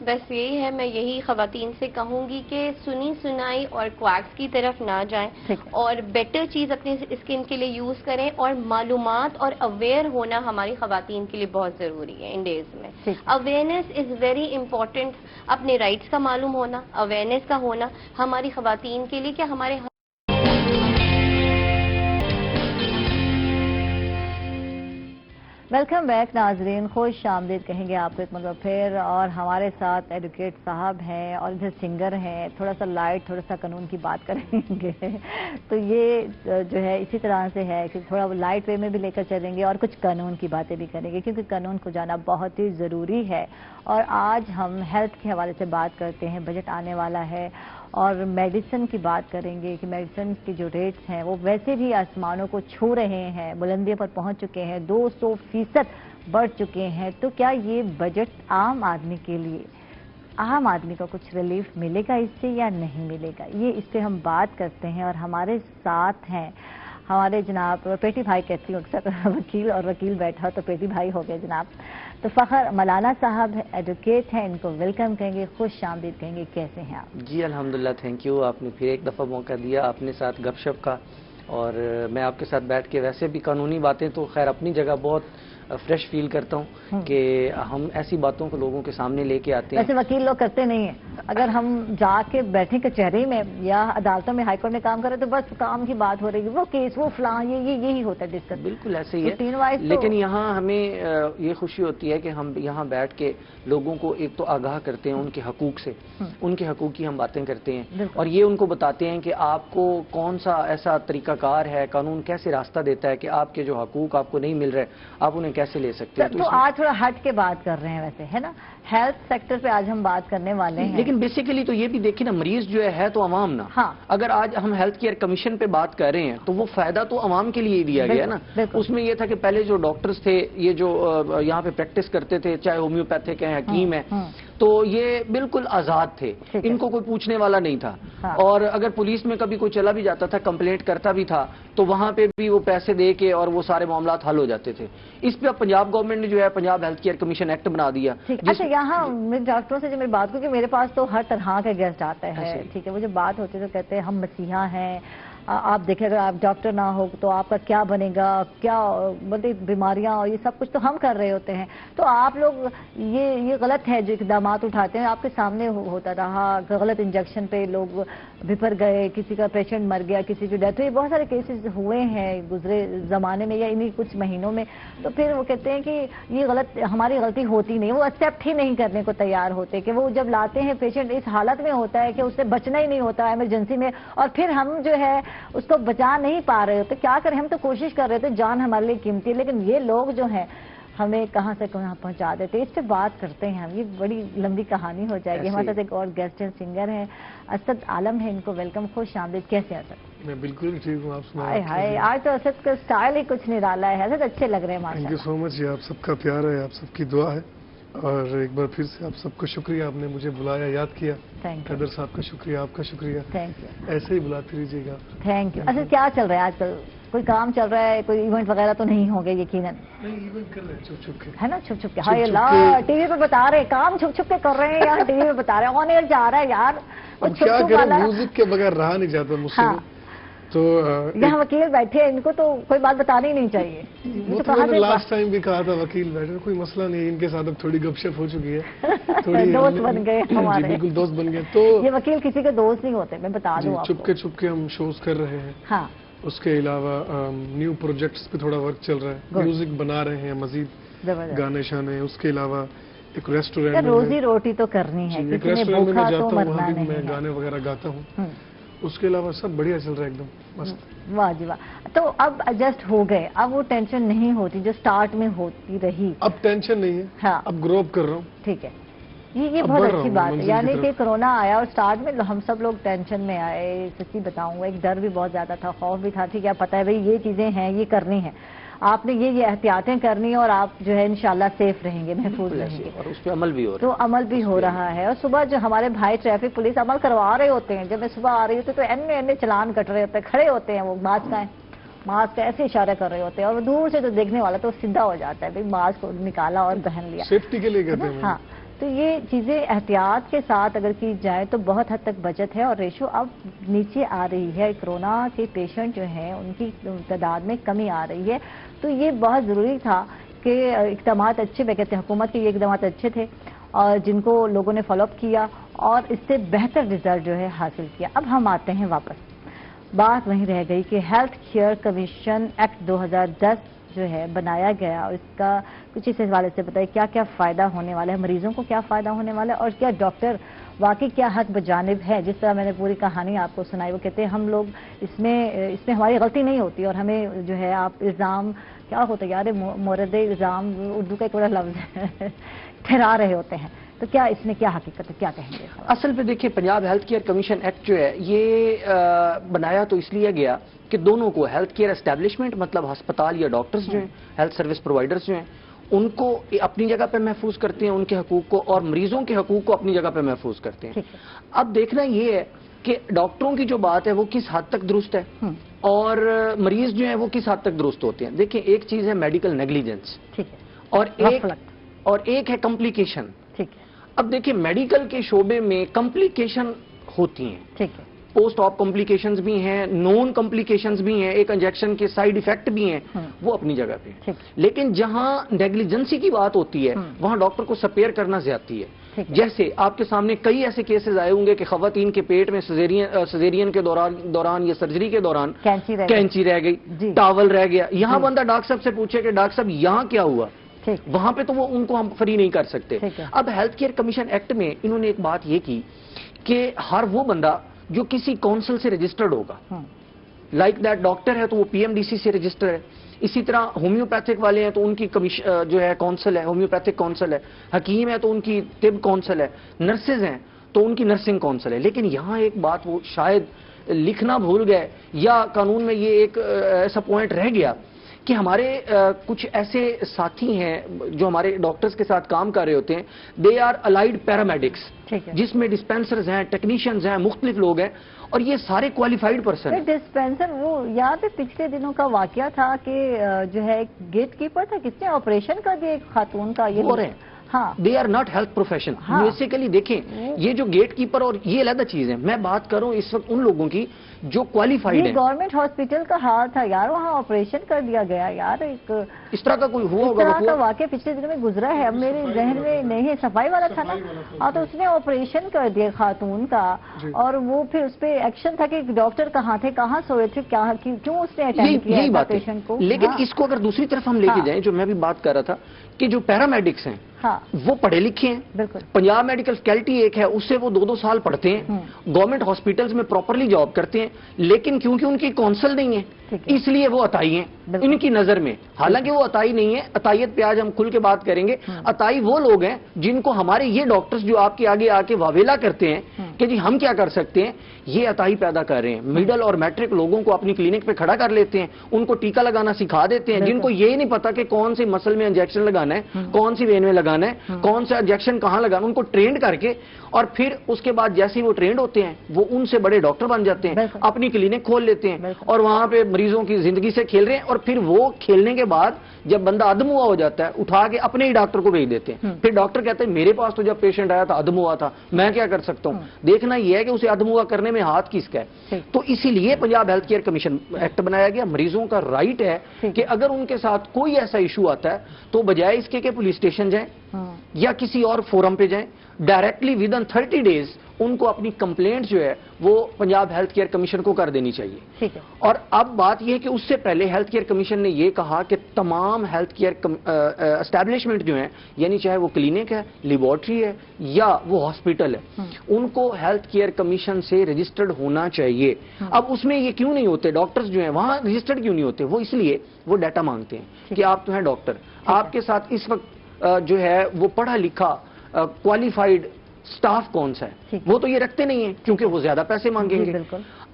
بس یہی ہے، میں یہی خواتین سے کہوں گی کہ سنی سنائی اور کویکس کی طرف نہ جائیں اور بیٹر چیز اپنی اسکن کے لیے یوز کریں، اور معلومات اور اویئر ہونا ہماری خواتین کے لیے بہت ضروری ہے ان ڈیز میں. Awareness is very important. اپنے رائٹس کا معلوم ہونا، اویئرنیس کا ہونا ہماری خواتین کے لیے کہ ہمارے ویلکم بیک ناظرین، خوش آمدید کہیں گے آپ کو ایک مرتبہ پھر. اور ہمارے ساتھ ایڈوکیٹ صاحب ہیں اور ادھر سنگر ہیں. تھوڑا سا لائٹ، تھوڑا سا قانون کی بات کریں گے. تو یہ جو ہے اسی طرح سے ہے کہ تھوڑا لائٹ وے میں بھی لے کر چلیں گے اور کچھ قانون کی باتیں بھی کریں گے، کیونکہ قانون کو جانا بہت ہی ضروری ہے. اور آج ہم ہیلتھ کے حوالے سے بات کرتے ہیں. بجٹ آنے والا ہے اور میڈیسن کی بات کریں گے کہ میڈیسن کی جو ریٹس ہیں وہ ویسے بھی آسمانوں کو چھو رہے ہیں، بلندیوں پر پہنچ چکے ہیں، 200% بڑھ چکے ہیں. تو کیا یہ بجٹ عام آدمی کے لیے، عام آدمی کو کچھ ریلیف ملے گا اس سے یا نہیں ملے گا؟ یہ اس پہ ہم بات کرتے ہیں. اور ہمارے ساتھ ہیں ہمارے جناب پیٹی بھائی، کہتی ہوں اکثر وکیل، اور وکیل بیٹھا تو پیٹی بھائی ہو گئے جناب. تو فخر ملانہ صاحب ایڈوکیٹ ہیں، ان کو ویلکم کہیں گے، خوش آمدید کہیں گے. کیسے ہیں آپ؟ جی الحمدللہ، تھینک یو. آپ نے پھر ایک دفعہ موقع دیا اپنے ساتھ گپ شپ کا، اور میں آپ کے ساتھ بیٹھ کے ویسے بھی قانونی باتیں تو خیر اپنی جگہ بہت فریش فیل کرتا ہوں کہ ہم ایسی باتوں کو لوگوں کے سامنے لے کے آتے ہیں. ویسے وکیل لوگ کرتے نہیں ہیں. اگر ہم جا کے بیٹھے کچہری میں یا عدالتوں میں، ہائی کورٹ میں کام کریں تو بس کام کی بات ہو رہی ہے، وہ کیس، وہ فلاں، یہی ہوتا ہے ڈسکس. بالکل ایسے ہی ہے. لیکن یہاں ہمیں یہ خوشی ہوتی ہے کہ ہم یہاں بیٹھ کے لوگوں کو ایک تو آگاہ کرتے ہیں ان کے حقوق سے، ان کے حقوق کی ہم باتیں کرتے ہیں، اور یہ ان کو بتاتے ہیں کہ آپ کو کون سا ایسا طریقہ کار ہے، قانون کیسے راستہ دیتا ہے کہ آپ کے جو حقوق آپ کو نہیں مل رہے آپ انہیں کیسے لے سکتے ہیں. تو آج تھوڑا ہٹ کے بات کر رہے ہیں ویسے، ہے نا، ہیلتھ سیکٹر پہ آج ہم بات کرنے والے ہیں. لیکن بیسیکلی تو یہ بھی دیکھیں نا، مریض جو ہے تو عوام نا. اگر آج ہم ہیلتھ کیئر کمیشن پہ بات کر رہے ہیں تو وہ فائدہ تو عوام کے لیے دیا گیا نا. اس میں یہ تھا کہ پہلے جو ڈاکٹرز تھے، یہ جو یہاں پہ پریکٹس کرتے تھے، چاہے ہومیوپیتھک ہیں، حکیم ہیں، تو یہ بالکل آزاد تھے، ان کو کوئی پوچھنے والا نہیں تھا. اور اگر پولیس میں کبھی کوئی چلا بھی جاتا تھا، کمپلینٹ کرتا بھی تھا، تو وہاں پہ بھی وہ پیسے دے کے اور وہ سارے معاملات حل ہو جاتے تھے. اس پہ پنجاب گورنمنٹ نے جو ہے Punjab health care commission act بنا دیا. اچھا، یہاں ڈاکٹروں سے جو میری بات کو کہ میرے پاس تو ہر طرح کا گیسٹ آتا ہے، ٹھیک ہے، وہ جو بات ہوتی ہے تو کہتے ہیں ہم مسیحا ہیں. آپ دیکھیں اگر آپ ڈاکٹر نہ ہو تو آپ کا کیا بنے گا، کیا مطلب بیماریاں اور یہ سب کچھ تو ہم کر رہے ہوتے ہیں. تو آپ لوگ یہ غلط ہے جو اقدامات اٹھاتے ہیں. آپ کے سامنے ہوتا رہا، غلط انجیکشن پہ لوگ بھپر گئے، کسی کا پیشنٹ مر گیا، کسی کی ڈیتھ ہوئی، بہت سارے کیسز ہوئے ہیں گزرے زمانے میں یا انہی کچھ مہینوں میں. تو پھر وہ کہتے ہیں کہ یہ غلط، ہماری غلطی ہوتی نہیں، وہ ایکسیپٹ ہی نہیں کرنے کو تیار ہوتے کہ وہ جب لاتے ہیں پیشنٹ اس حالت میں ہوتا ہے کہ اس سے بچنا ہی نہیں ہوتا ایمرجنسی میں، اور پھر ہم جو ہے اس کو بچا نہیں پا رہے ہوتے. کیا کریں، ہم تو کوشش کر رہے تھے، جان ہمارے لیے قیمتی ہے، لیکن یہ لوگ جو ہیں ہمیں کہاں سے کہاں پہنچا دیتے. اس پہ بات کرتے ہیں ہم، یہ بڑی لمبی کہانی ہو جائے گی. ہمارے ساتھ ایک اور گیسٹ ہیں، سنگر ہیں، اسد عالم ہے، ان کو ویلکم، خوش آمدید. کیسے ہیں اسد؟ میں بالکل ٹھیک ہوں. آپ سنائیں؟ ہائے، آج تو اسد کا سٹائل ہی کچھ نرالا ہے. اسد اچھے لگ رہے ہیں ماشاءاللہ. تھینک یو سو مچ. یہ آپ سب کا پیار ہے، آپ سب کی دعا ہے، اور ایک بار پھر سے آپ سب کو شکریہ، آپ نے مجھے بلایا، یاد کیا. قدر صاحب کا شکریہ، آپ کا شکریہ. Thank you. ایسے ہی بلاتے رہیے گا. Thank you. اسد کیا چل رہا ہے آج کل؟ کوئی کام چل رہا ہے؟ کوئی ایونٹ وغیرہ تو نہیں ہوں گے یقیناً؟ نہیں، ایونٹ کر رہے ہیں چھپ چھپ کے، ہے نا، چھپ چھپ کے. ہائے اللہ، ٹی وی پہ بتا رہے کام چھپ چھپ کے کر رہے ہیں، یار ٹی وی پہ بتا رہے ہیں، آن ایئر جا رہا ہے یار. اب کیا کریں، میوزک کے بغیر رہا نہیں جاتا مجھ سے. تو یہاں وکیل بیٹھے ہیں، ان کو تو کوئی بات بتانی نہیں چاہیے. وہ تو میں نے لاسٹ ٹائم بھی کہا تھا وکیل بیٹھے، کوئی مسئلہ نہیں ہے، ان کے ساتھ اب تھوڑی گپ شپ ہو چکی ہے، تھوڑی دوست بن گئے ہمارے. بالکل دوست بن گئے. تو یہ وکیل کسی کے دوست نہیں ہوتے، میں بتا دوں آپ کو. چھپ کے ہم شوز کر رہے ہیں. ہاں، اس کے علاوہ نیو پروجیکٹس پہ تھوڑا ورک چل رہا ہے، میوزک بنا رہے ہیں، مزید گانے شانے. اس کے علاوہ ایک ریسٹورینٹ، روزی روٹی تو کرنی ہے، ایک ریسٹورینٹ میں جاتا ہوں، وہاں بھی میں گانے وغیرہ گاتا ہوں. اس کے علاوہ سب بڑھیا چل رہا ہے، ایک دم مست. واہ جی واہ. تو اب ایڈجسٹ ہو گئے، اب وہ ٹینشن نہیں ہوتی جو سٹارٹ میں ہوتی رہی؟ اب ٹینشن نہیں ہے. ہاں، اب گرو اپ کر رہا ہوں. ٹھیک ہے، یہ بہت اچھی بات ہے. یعنی کہ کرونا آیا اور سٹارٹ میں ہم سب لوگ ٹینشن میں آئے. سچی بتاؤں، ایک ڈر بھی بہت زیادہ تھا، خوف بھی تھا. ٹھیک ہے، پتہ ہے بھائی یہ چیزیں ہیں، یہ کرنی ہے، آپ نے یہ احتیاطیں کرنی ہیں، اور آپ جو ہے انشاءاللہ سیف رہیں گے، محفوظ رہیں گے. اور اس پہ عمل بھی ہو رہا ہے. تو عمل بھی ہو رہا ہے. اور صبح جو ہمارے بھائی ٹریفک پولیس عمل کروا رہے ہوتے ہیں، جب میں صبح آ رہی ہوتی تو اینے چلان کٹ رہے ہوتے ہیں، کھڑے ہوتے ہیں، وہ ماسک ایسے اشارے کر رہے ہوتے ہیں، اور دور سے تو دیکھنے والا تو سیدھا ہو جاتا ہے، بھائی ماسک نکالا اور پہن لیا، سیفٹی کے لیے کہتے ہیں. ہاں، تو تو یہ چیزیں احتیاط کے ساتھ اگر کی جائے تو بہت حد تک بچت ہے، اور ریشو اب نیچے آ رہی ہے، کورونا کے پیشنٹ جو ہیں ان کی تعداد میں کمی آ رہی ہے. تو یہ بہت ضروری تھا کہ اقدامات اچھے، میں کہتے ہیں حکومت کے یہ اقدامات اچھے تھے اور جن کو لوگوں نے فالو اپ کیا اور اس سے بہتر رزلٹ جو ہے حاصل کیا. اب ہم آتے ہیں واپس، بات وہیں رہ گئی کہ ہیلتھ کیئر کمیشن ایکٹ 2010 جو ہے بنایا گیا، اور اس کا کچھ اس حوالے سے بتائیے کیا کیا فائدہ ہونے والا ہے، مریضوں کو کیا فائدہ ہونے والا ہے، اور کیا ڈاکٹر واقعی کیا حق بجانب ہے. جس طرح میں نے پوری کہانی آپ کو سنائی، وہ کہتے ہیں ہم لوگ اس میں ہماری غلطی نہیں ہوتی، اور ہمیں جو ہے آپ الزام کیا ہوتا ہے یار مورد الزام اردو کا ایک بڑا لفظ ہے ٹھہرا رہے ہوتے ہیں. تو کیا اس میں کیا حقیقت ہے، کیا کہیں گے؟ اصل پہ دیکھیں Punjab health care commission act جو ہے یہ بنایا تو اس لیے گیا کہ دونوں کو ہیلتھ کیئر اسٹیبلشمنٹ مطلب ہسپتال یا ڈاکٹرز جو ہیں، ہیلتھ سروس پرووائڈرز جو ہیں، ان کو اپنی جگہ پہ محفوظ کرتے ہیں ان کے حقوق کو، اور مریضوں کے حقوق کو اپنی جگہ پہ محفوظ کرتے ہیں. اب دیکھنا یہ ہے کہ ڈاکٹروں کی جو بات ہے وہ کس حد تک درست ہے اور مریض جو ہیں وہ کس حد تک درست ہوتے ہیں. دیکھیں ایک چیز ہے میڈیکل نیگلیجنس اور ایک ہے کمپلیکیشن. اب دیکھیں میڈیکل کے شعبے میں کمپلیکیشن ہوتی ہیں، پوسٹ آپ کمپلیکیشنز بھی ہیں، نون کمپلیکیشنز بھی ہیں، ایک انجیکشن کے سائیڈ ایفیکٹ بھی ہیں، وہ اپنی جگہ پہ. لیکن جہاں نیگلیجنسی کی بات ہوتی ہے وہاں ڈاکٹر کو سپیئر کرنا زیادتی ہے. جیسے آپ کے سامنے کئی ایسے کیسز آئے ہوں گے کہ خواتین کے پیٹ میں سیزیرین کے دوران یا سرجری کے دوران کینچی رہ گئی، ٹاول رہ گیا. یہاں بندہ ڈاکٹر صاحب سے پوچھے کہ ڈاکٹر صاحب یہاں کیا ہوا، وہاں پہ تو وہ ان کو ہم فری نہیں کر سکتے. اب ہیلتھ کیئر کمیشن ایکٹ میں انہوں نے ایک بات یہ کی کہ ہر وہ بندہ جو کسی کونسل سے رجسٹرڈ ہوگا، لائک دیٹ ڈاکٹر ہے تو وہ پی ایم ڈی سی سے رجسٹر ہے، اسی طرح ہومیوپیتھک والے ہیں تو ان کی جو ہے کونسل ہے، ہومیوپیتھک کونسل ہے، حکیم ہے تو ان کی طب کونسل ہے، نرسز ہیں تو ان کی نرسنگ کونسل ہے. لیکن یہاں ایک بات وہ شاید لکھنا بھول گئے یا قانون میں یہ ایک ایسا پوائنٹ رہ گیا کہ ہمارے کچھ ایسے ساتھی ہیں جو ہمارے ڈاکٹرز کے ساتھ کام کر رہے ہوتے ہیں، دے آر الائیڈ پیرامیڈکس، جس میں ڈسپینسرز ہیں، ٹیکنیشینز ہیں، مختلف لوگ ہیں، اور یہ سارے کوالیفائڈ پرسن ہیں. ڈسپینسر وہ یاد ہے پچھلے دنوں کا واقعہ تھا کہ جو ہے گیٹ کیپر تھا، کس نے آپریشن کر دیا ایک خاتون کا. یہ they are not health profession. Basically دیکھیں یہ جو گیٹ کیپر اور یہ علیحدہ چیز ہے. میں بات کروں اس وقت ان لوگوں کی جو کوالیفائڈ ہیں. گورنمنٹ ہاسپٹل کا حال تھا یار، وہاں آپریشن کر دیا گیا یار. ایک اس طرح کا کوئی ہوا ہوگا، اس طرح کا واقعہ پچھلے دنوں میں گزرا ہے، اب میرے ذہن میں نہیں ہے. صفائی والا تھا نا، تو اس نے آپریشن کر دیا خاتون کا، اور وہ پھر اس پہ ایکشن تھا کہ ڈاکٹر کہاں تھے، کہاں سوئے تھے، کیوں اس نے اٹینڈ کیا پیشنٹ کو. لیکن اس کو اگر دوسری طرف ہم لے کے جائیں، جو میں بھی بات کر رہا تھا کہ جو پیرامیڈکس ہیں وہ پڑھے لکھے ہیں. پنجاب میڈیکل فیکلٹی ایک ہے، اس سے وہ 2 سال پڑھتے ہیں، گورنمنٹ ہاسپٹلز میں پراپرلی جاب کرتے ہیں. لیکن کیونکہ ان کی کونسل نہیں ہے اس لیے وہ عطائی ہیں ان کی نظر میں. حالانکہ وہ عطائی نہیں ہے، عطائیت پہ آج ہم کھل کے بات کریں گے. عطائی وہ لوگ ہیں جن کو ہمارے یہ ڈاکٹرز جو آپ کے آگے آ کے واویلا کرتے ہیں کہ جی ہم کیا کر سکتے ہیں، یہ عطائی پیدا کر رہے ہیں. مڈل اور میٹرک لوگوں کو اپنی کلینک پہ کھڑا کر لیتے ہیں، ان کو ٹیکا لگانا سکھا دیتے ہیں، جن کو یہ نہیں پتا کہ کون سی مسل میں انجیکشن لگانا ہے، کون سی وین میں لگانا ہے، کون سا انجیکشن کہاں لگانا. ان کو ٹرینڈ کر کے اور پھر اس کے بعد جیسے ہی وہ ٹرینڈ ہوتے ہیں وہ ان سے بڑے ڈاکٹر بن جاتے ہیں، اپنی کلینک کھول لیتے ہیں اور وہاں پہ مریضوں کی زندگی سے کھیل رہے ہیں. اور پھر وہ کھیلنے کے بعد جب بندہ ادم ہوا ہو جاتا ہے اٹھا کے اپنے ہی ڈاکٹر کو بھیج دیتے ہیں. پھر ڈاکٹر کہتے ہیں میرے پاس تو جب پیشنٹ آیا تھا ادم ہوا تھا، میں کیا کر سکتا ہوں. دیکھنا یہ ہے کہ اسے ادم ہوا کرنے میں ہاتھ کس کا ہے. تو اسی لیے Punjab health care commission act بنایا گیا. مریضوں کا رائٹ ہے کہ اگر ان کے ساتھ کوئی ایسا ایشو آتا ہے تو بجائے اس کے کہ پولیس اسٹیشن جائیں یا کسی اور فورم پہ جائیں، ڈائریکٹلی ود ان 30 days ان کو اپنی کمپلینٹ جو ہے وہ پنجاب ہیلتھ کیئر کمیشن کو کر دینی چاہیے. اور اب بات یہ ہے کہ اس سے پہلے ہیلتھ کیئر کمیشن نے یہ کہا کہ تمام ہیلتھ کیئر اسٹیبلشمنٹ جو ہیں، یعنی چاہے وہ کلینک ہے، لیبارٹری ہے یا وہ ہاسپٹل ہے، ان کو ہیلتھ کیئر کمیشن سے رجسٹرڈ ہونا چاہیے. اب اس میں یہ کیوں نہیں ہوتے، ڈاکٹرز جو ہیں وہاں رجسٹرڈ کیوں نہیں ہوتے؟ وہ اس لیے وہ ڈیٹا مانگتے ہیں کہ آپ تو ہیں ڈاکٹر، آپ کے ساتھ اس وقت جو ہے وہ پڑھا لکھا کوالیفائڈ سٹاف کون سا ہے. وہ تو یہ رکھتے نہیں ہیں کیونکہ وہ زیادہ پیسے مانگیں گے.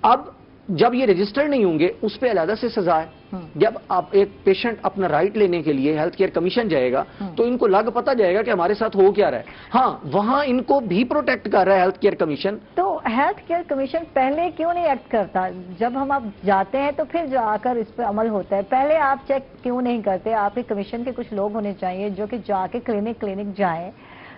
اب جب یہ رجسٹر نہیں ہوں گے اس پہ علیحدہ سے سزا ہے. جب آپ ایک پیشنٹ اپنا رائٹ لینے کے لیے ہیلتھ کیئر کمیشن جائے گا تو ان کو لگ پتا جائے گا کہ ہمارے ساتھ ہو کیا رہا ہے. ہاں وہاں ان کو بھی پروٹیکٹ کر رہا ہے ہیلتھ کیئر کمیشن. تو ہیلتھ کیئر کمیشن پہلے کیوں نہیں ایکٹ کرتا؟ جب ہم آپ جاتے ہیں تو پھر جا کر اس پہ عمل ہوتا ہے، پہلے آپ چیک کیوں نہیں کرتے؟ آپ کے کمیشن کے کچھ لوگ ہونے چاہیے جو کہ جا کے کلینک جائیں،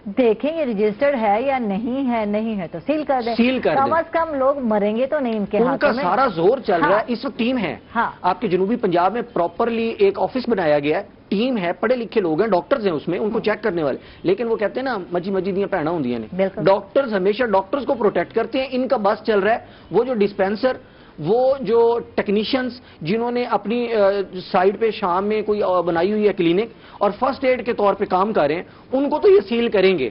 دیکھیں یہ رجسٹرڈ ہے یا نہیں ہے، نہیں ہے تو سیل کر دیں، کم از کم لوگ مریں گے تو نہیں ان کے ہاتھوں میں۔ ان کا سارا زور چل رہا ہے اس وقت، ٹیم ہے آپ کے جنوبی پنجاب میں، پراپرلی ایک آفس بنایا گیا ہے، ٹیم ہے، پڑھے لکھے لوگ ہیں، ڈاکٹرز ہیں اس میں، ان کو چیک کرنے والے، لیکن وہ کہتے ہیں نا مجی دیاں بھیناں ہوندیاں نے، ڈاکٹرز ہمیشہ ڈاکٹرز کو پروٹیکٹ کرتے ہیں، ان کا بس چل رہا ہے، وہ جو ڈسپینسر، وہ جو ٹیکنیشینز جنہوں نے اپنی سائڈ پہ شام میں کوئی بنائی ہوئی ہے کلینک اور فرسٹ ایڈ کے طور پہ کام کر رہے ہیں، ان کو تو یہ سیل کریں گے،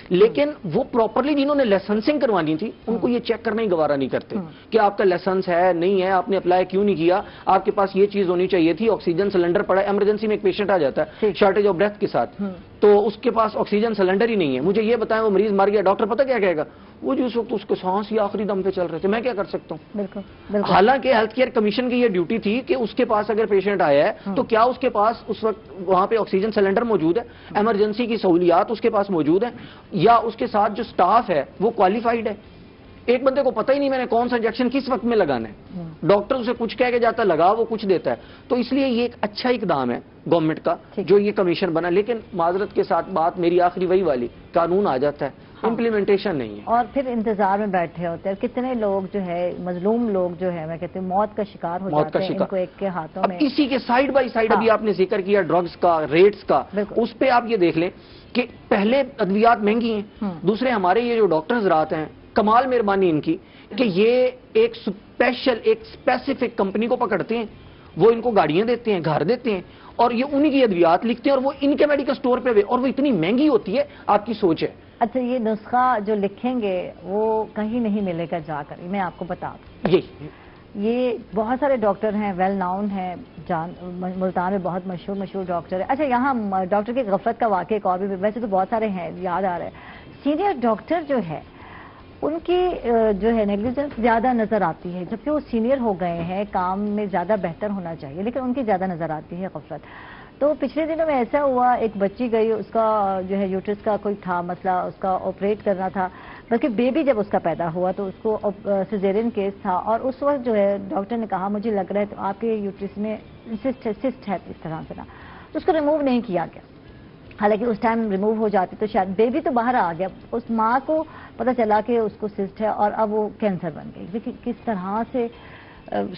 لیکن وہ پراپرلی جنہوں نے لائسنسنگ کروانی تھی ان کو یہ چیک کرنا ہی گوارا نہیں کرتے کہ آپ کا لائسنس ہے نہیں ہے، آپ نے اپلائی کیوں نہیں کیا، آپ کے پاس یہ چیز ہونی چاہیے تھی، آکسیجن سلنڈر پڑا ہے، ایمرجنسی میں ایک پیشنٹ آ جاتا ہے شارٹیج آف بریتھ کے ساتھ، تو اس کے پاس آکسیجن سلنڈر ہی نہیں ہے، مجھے یہ بتائیں وہ مریض مر گیا، ڈاکٹر پتہ کیا کہے گا، وہ جو اس وقت اس کے سانس ہی آخری دم پہ چل رہے تھے، میں کیا کر سکتا ہوں؟ حالانکہ ہیلتھ کیئر کمیشن کی یہ ڈیوٹی تھی کہ اس کے پاس اگر پیشنٹ آیا ہے تو کیا اس کے پاس اس وقت وہاں پہ آکسیجن سلنڈر موجود ہے، ایمرجنسی کی سہولیات اس کے پاس موجود ہیں، یا اس کے ساتھ جو سٹاف ہے وہ کوالیفائڈ ہے؟ ایک بندے کو پتہ ہی نہیں میں نے کون سا انجیکشن کس وقت میں لگانا ہے، ڈاکٹر اسے کچھ کہہ کے جاتا ہے لگا، وہ کچھ دیتا ہے، تو اس لیے یہ ایک اچھا اقدام ہے گورنمنٹ کا جو یہ کمیشن بنا، لیکن معذرت کے ساتھ بات میری آخری وہی والی، قانون آ جاتا ہے، امپلیمنٹیشن نہیں ہے، اور پھر انتظار میں بیٹھے ہوتے ہیں، کتنے لوگ جو ہے مظلوم لوگ جو ہے میں کہتی ہوں موت کا شکار ہو جاتے ہیں ان کو ایک کے ہاتھوں میں۔ اسی کے سائیڈ بائی سائیڈ ابھی آپ نے ذکر کیا ڈرگز کا، ریٹس کا، اس پہ آپ یہ دیکھ لیں کہ پہلے ادویات مہنگی ہیں، دوسرے ہمارے یہ جو ڈاکٹرز رات ہیں، کمال مہربانی ان کی کہ یہ ایک اسپیشل ایک اسپیسیفک کمپنی کو پکڑتے ہیں، وہ ان کو گاڑیاں دیتے ہیں، گھر دیتے ہیں، اور یہ انہی کی ادویات لکھتے ہیں اور وہ ان کے میڈیکل سٹور پہ، اور وہ اتنی مہنگی ہوتی ہے، آپ کی سوچ ہے۔ اچھا یہ نسخہ جو لکھیں گے وہ کہیں نہیں ملے گا جا کر، میں آپ کو بتا دوں، یہ بہت سارے ڈاکٹر ہیں، ویل ناؤن ہیں، ملتان میں بہت مشہور ڈاکٹر ہے۔ اچھا یہاں ڈاکٹر کی غفلت کا واقعہ ایک اور بھی، ویسے تو بہت سارے ہیں یاد آ رہے ہیں، سینئر ڈاکٹر جو ہے ان کی جو ہے نیگلیجنس زیادہ نظر آتی ہے، جبکہ وہ سینئر ہو گئے ہیں، کام میں زیادہ بہتر ہونا چاہیے، لیکن ان کی زیادہ نظر آتی ہے غفلت۔ تو پچھلے دنوں میں ایسا ہوا، ایک بچی گئی، اس کا جو ہے یوٹرس کا کوئی تھا مسئلہ، اس کا آپریٹ کرنا تھا، بلکہ بیبی جب اس کا پیدا ہوا تو اس کو سیزیرین کیس تھا، اور اس وقت جو ہے ڈاکٹر نے کہا مجھے لگ رہا ہے تو آپ کے یوٹرس میں سسٹ ہے اس طرح سے نا، تو اس کو ریموو نہیں کیا گیا، حالانکہ اس ٹائم ریموو ہو جاتی تو شاید بیبی تو باہر آ گیا، اس ماں کو پتہ چلا کہ اس کو سسٹ ہے اور اب وہ کینسر بن گئی۔ دیکھیں کس طرح سے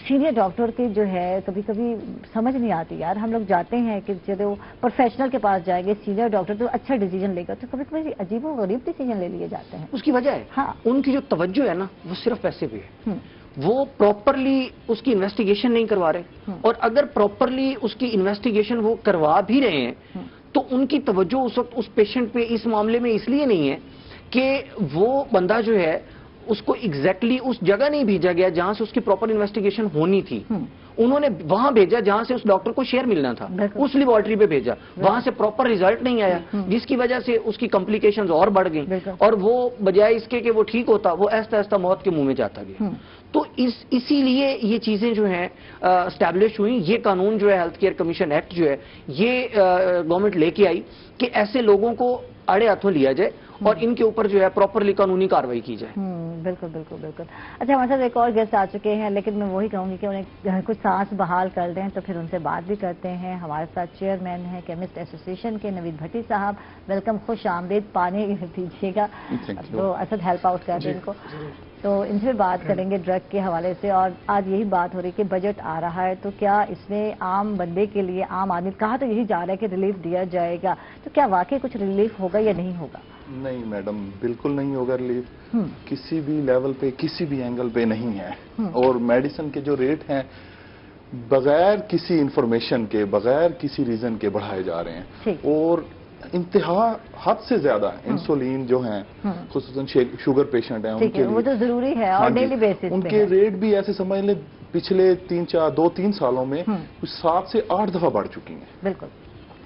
سینئر ڈاکٹر کی جو ہے کبھی کبھی سمجھ نہیں آتی یار، ہم لوگ جاتے ہیں کہ جب وہ پروفیشنل کے پاس جائیں گے، سینئر ڈاکٹر تو اچھا ڈیسیجن لے گا، تو کبھی کبھی عجیب و غریب ڈیسیجن لے لیے جاتے ہیں۔ اس کی وجہ ہے ان کی جو توجہ ہے نا وہ صرف پیسے پہ ہے، وہ پراپرلی اس کی انویسٹیگیشن نہیں کروا رہے، اور اگر پراپرلی اس کی انویسٹیگیشن وہ کروا بھی رہے ہیں تو ان کی توجہ اس وقت اس پیشنٹ پہ اس معاملے میں اس لیے نہیں ہے کہ وہ بندہ جو ہے اس کو ایگزیکٹلی اس جگہ نہیں بھیجا گیا جہاں سے اس کی پراپر انویسٹیگیشن ہونی تھی، انہوں نے وہاں بھیجا جہاں سے اس ڈاکٹر کو شیئر ملنا تھا، اس لیبارٹری پہ بھیجا، وہاں سے پراپر ریزلٹ نہیں آیا، جس کی وجہ سے اس کی کمپلیکیشنز اور بڑھ گئیں، اور وہ بجائے اس کے کہ وہ ٹھیک ہوتا وہ آہستہ آہستہ موت کے منہ میں جاتا گیا۔ تو اسی لیے یہ چیزیں جو ہیں اسٹیبلش ہوئی، یہ قانون جو ہے ہیلتھ کیئر کمیشن ایکٹ جو ہے یہ گورنمنٹ لے کے آئی کہ ایسے لوگوں کو آڑے ہاتھوں لیا جائے اور ان کے اوپر جو ہے پراپرلی قانونی کارروائی کی جائے۔ بالکل بالکل بالکل۔ اچھا ہمارے ساتھ ایک اور گیسٹ آ چکے ہیں، لیکن میں وہی کہوں گی کہ انہیں کچھ سانس بحال کر دیں تو پھر ان سے بات بھی کرتے ہیں۔ ہمارے ساتھ چیئرمین ہیں کیمسٹ ایسوسی ایشن کے نوید بھٹی صاحب، ویلکم، خوش آمدید، پانی دیجیے گا تو اسد ہیلپ آؤٹ کر دیں ان کو، تو ان سے بات کریں گے ڈرگ کے حوالے سے۔ اور آج یہی بات ہو رہی کہ بجٹ آ رہا ہے تو کیا اس میں عام بندے کے لیے، عام آدمی، کہا تو یہی جا رہا ہے کہ ریلیف دیا جائے گا، تو کیا واقعی کچھ ریلیف ہوگا یا نہیں ہوگا؟ نہیں میڈم، بالکل نہیں ہوگا ریلیف، کسی بھی لیول پہ کسی بھی اینگل پہ نہیں ہے، اور میڈیسن کے جو ریٹ ہیں بغیر کسی انفارمیشن کے، بغیر کسی ریزن کے بڑھائے جا رہے ہیں، اور انتہا حد سے زیادہ انسولین جو ہیں خصوصاً شوگر پیشنٹ ہیں ان کے لیے وہ تو ضروری ہے، اور ڈیلی بیسس ان کے ریٹ بھی ایسے سمجھ لیں پچھلے 2-3 سالوں میں کچھ 7 سے 8 دفعہ بڑھ چکی ہیں، بالکل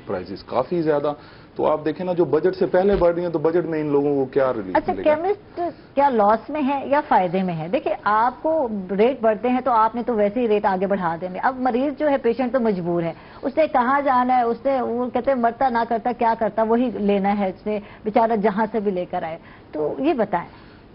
پرائزز کافی زیادہ۔ تو آپ دیکھیں نا جو بجٹ سے پہلے بڑھ رہی ہیں تو بجٹ میں ان لوگوں کو کیا ریلیف ملے گا؟ اچھا کیمسٹ کیا لاس میں ہے یا فائدے میں ہے؟ دیکھیں آپ کو ریٹ بڑھتے ہیں تو آپ نے تو ویسے ہی ریٹ آگے بڑھا دیں گے، اب مریض جو ہے پیشنٹ تو مجبور ہے، اس نے کہاں جانا ہے، اس نے وہ کہتے ہیں مرتا نہ کرتا کیا کرتا وہی لینا ہے، اس نے بیچارہ جہاں سے بھی لے کر آئے، تو یہ بتائیں۔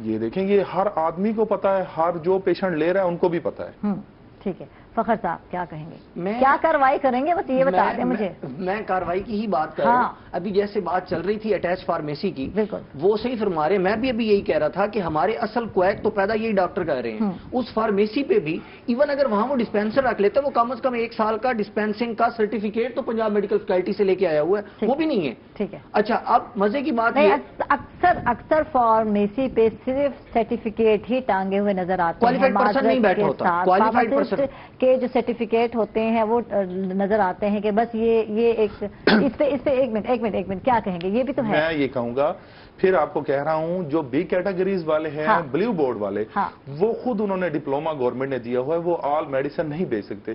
یہ دیکھیں یہ ہر آدمی کو پتا ہے, ہر جو پیشنٹ لے رہا ہے ان کو بھی پتا ہے. ٹھیک ہے. فخر صاحب کیا کہیں گے, کیا کاروائی کریں گے, بس یہ بتا دیں مجھے. میں کاروائی کی ہی بات کر رہا ہوں. ابھی جیسے بات چل رہی تھی اٹیچ فارمیسی کی, وہ صحیح فرما رہے ہیں. میں بھی ابھی یہی کہہ رہا تھا کہ ہمارے اصل کویت تو پیدا یہی ڈاکٹر کر رہے ہیں. اس فارمیسی پہ بھی ایون اگر وہاں وہ ڈسپینسر رکھ لیتے, وہ کم از کم 1 سال کا ڈسپینسنگ کا سرٹیفکیٹ تو پنجاب میڈیکل فیکلٹی سے لے کے آیا ہوا ہے, وہ بھی نہیں ہے. ٹھیک ہے. اچھا اب مزے کی بات ہے, اکثر فارمیسی پہ صرف سرٹیفکیٹ ہی ٹانگے ہوئے نظر آتے ہیں. کوالیفائڈ پرسن نہیں بیٹھا ہوتا. کوالیفائڈ پرسن کے جو سرٹیفکیٹ ہوتے ہیں وہ نظر آتے ہیں کہ بس یہ ایک اس پہ ایک منٹ کیا کہیں گے, یہ بھی تو ہے. میں یہ کہوں گا, پھر آپ کو کہہ رہا ہوں, جو بی کیٹیگریز والے ہیں, بلیو بورڈ والے, وہ خود انہوں نے ڈپلوما گورنمنٹ نے دیا ہوا ہے, وہ آل میڈیسن نہیں بیچ سکتے.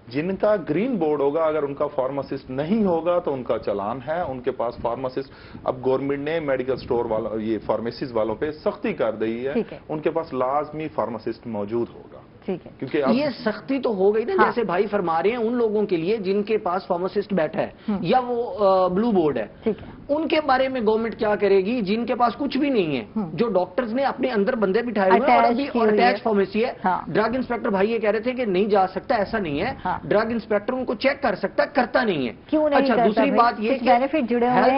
جن کا گرین بورڈ ہوگا, اگر ان کا فارماسسٹ نہیں ہوگا تو ان کا چلان ہے, ان کے پاس فارماسسٹ. اب گورنمنٹ نے میڈیکل سٹور والا یہ فارمیسیز والوں پہ سختی کر دی ہے, ان کے پاس لازمی فارماسسٹ موجود ہوگا. کیونکہ یہ سختی تو ہو گئی نا, جیسے بھائی فرما رہے ہیں ان لوگوں کے لیے جن کے پاس فارماسسٹ بیٹھا ہے یا وہ بلو بورڈ ہے, ان کے بارے میں گورنمنٹ کیا کرے گی؟ جن کے پاس کچھ بھی نہیں ہے, جو ڈاکٹرز نے اپنے اندر بندے بٹھائے ہوئے اور ابھی اٹیچ فارمیسی ہے. ڈرگ انسپیکٹر بھائی یہ کہہ رہے تھے کہ نہیں جا سکتا, ایسا نہیں ہے. ڈرگ انسپیکٹر ان کو چیک کر سکتا ہے, کرتا نہیں ہے. اچھا دوسری بات یہ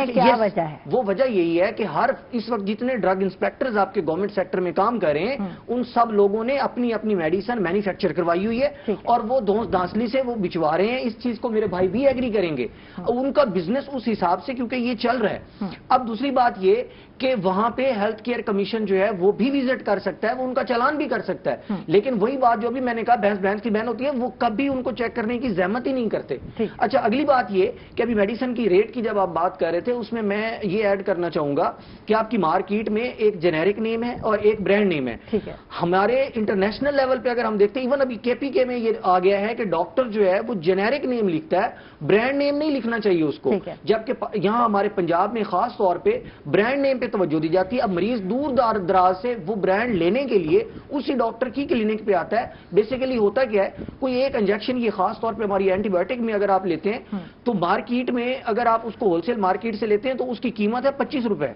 کہ وہ وجہ یہی ہے کہ ہر اس وقت جتنے ڈرگ انسپیکٹرز آپ کے گورنمنٹ سیکٹر میں کام کر رہے ہیں, ان سب لوگوں نے اپنی اپنی میڈیسن مینوفیکچر کروائی ہوئی ہے اور وہ دھانسلی سے وہ بچوا رہے ہیں. اس چیز کو میرے بھائی بھی ایگری کریں گے, ان کا بزنس اس حساب سے کیونکہ یہ چل رہا ہے. اب دوسری بات یہ کہ وہاں پہ ہیلتھ کیئر کمیشن جو ہے وہ بھی وزٹ کر سکتا ہے, وہ ان کا چلان بھی کر سکتا ہے. لیکن وہی بات جو بھی میں نے کہا, بھینس کی بہن ہوتی ہے, وہ کبھی ان کو چیک کرنے کی زحمت ہی نہیں کرتے. اچھا اگلی بات یہ کہ ابھی میڈیسن کی ریٹ کی جب آپ بات کر رہے تھے, اس میں میں یہ ایڈ کرنا چاہوں گا کہ آپ کی مارکیٹ میں ایک جنیرک نیم ہے اور ایک برانڈ نیم ہے. ہمارے انٹرنیشنل لیول پہ اگر ہم دیکھتے ہیں, ایون ابھی KPK میں یہ آ گیا ہے کہ ڈاکٹر جو ہے وہ جنیرک نیم لکھتا ہے, برانڈ نیم نہیں لکھنا چاہیے اس کو. جبکہ یہاں ہمارے پنجاب میں خاص طور پہ برانڈ نیم پہ توجہ دی جاتی ہے. اب مریض دور دراز سے وہ برانڈ لینے کے لیے اسی ڈاکٹر کی کلینک پہ آتا ہے. بیسیکلی ہوتا کیا ہے, کوئی ایک انجیکشن, یہ خاص طور پہ ہماری اینٹی بایوٹک میں اگر آپ لیتے ہیں تو مارکیٹ میں اگر آپ اس کو ہول سیل مارکیٹ سے لیتے ہیں تو اس کی قیمت ہے 25 روپے.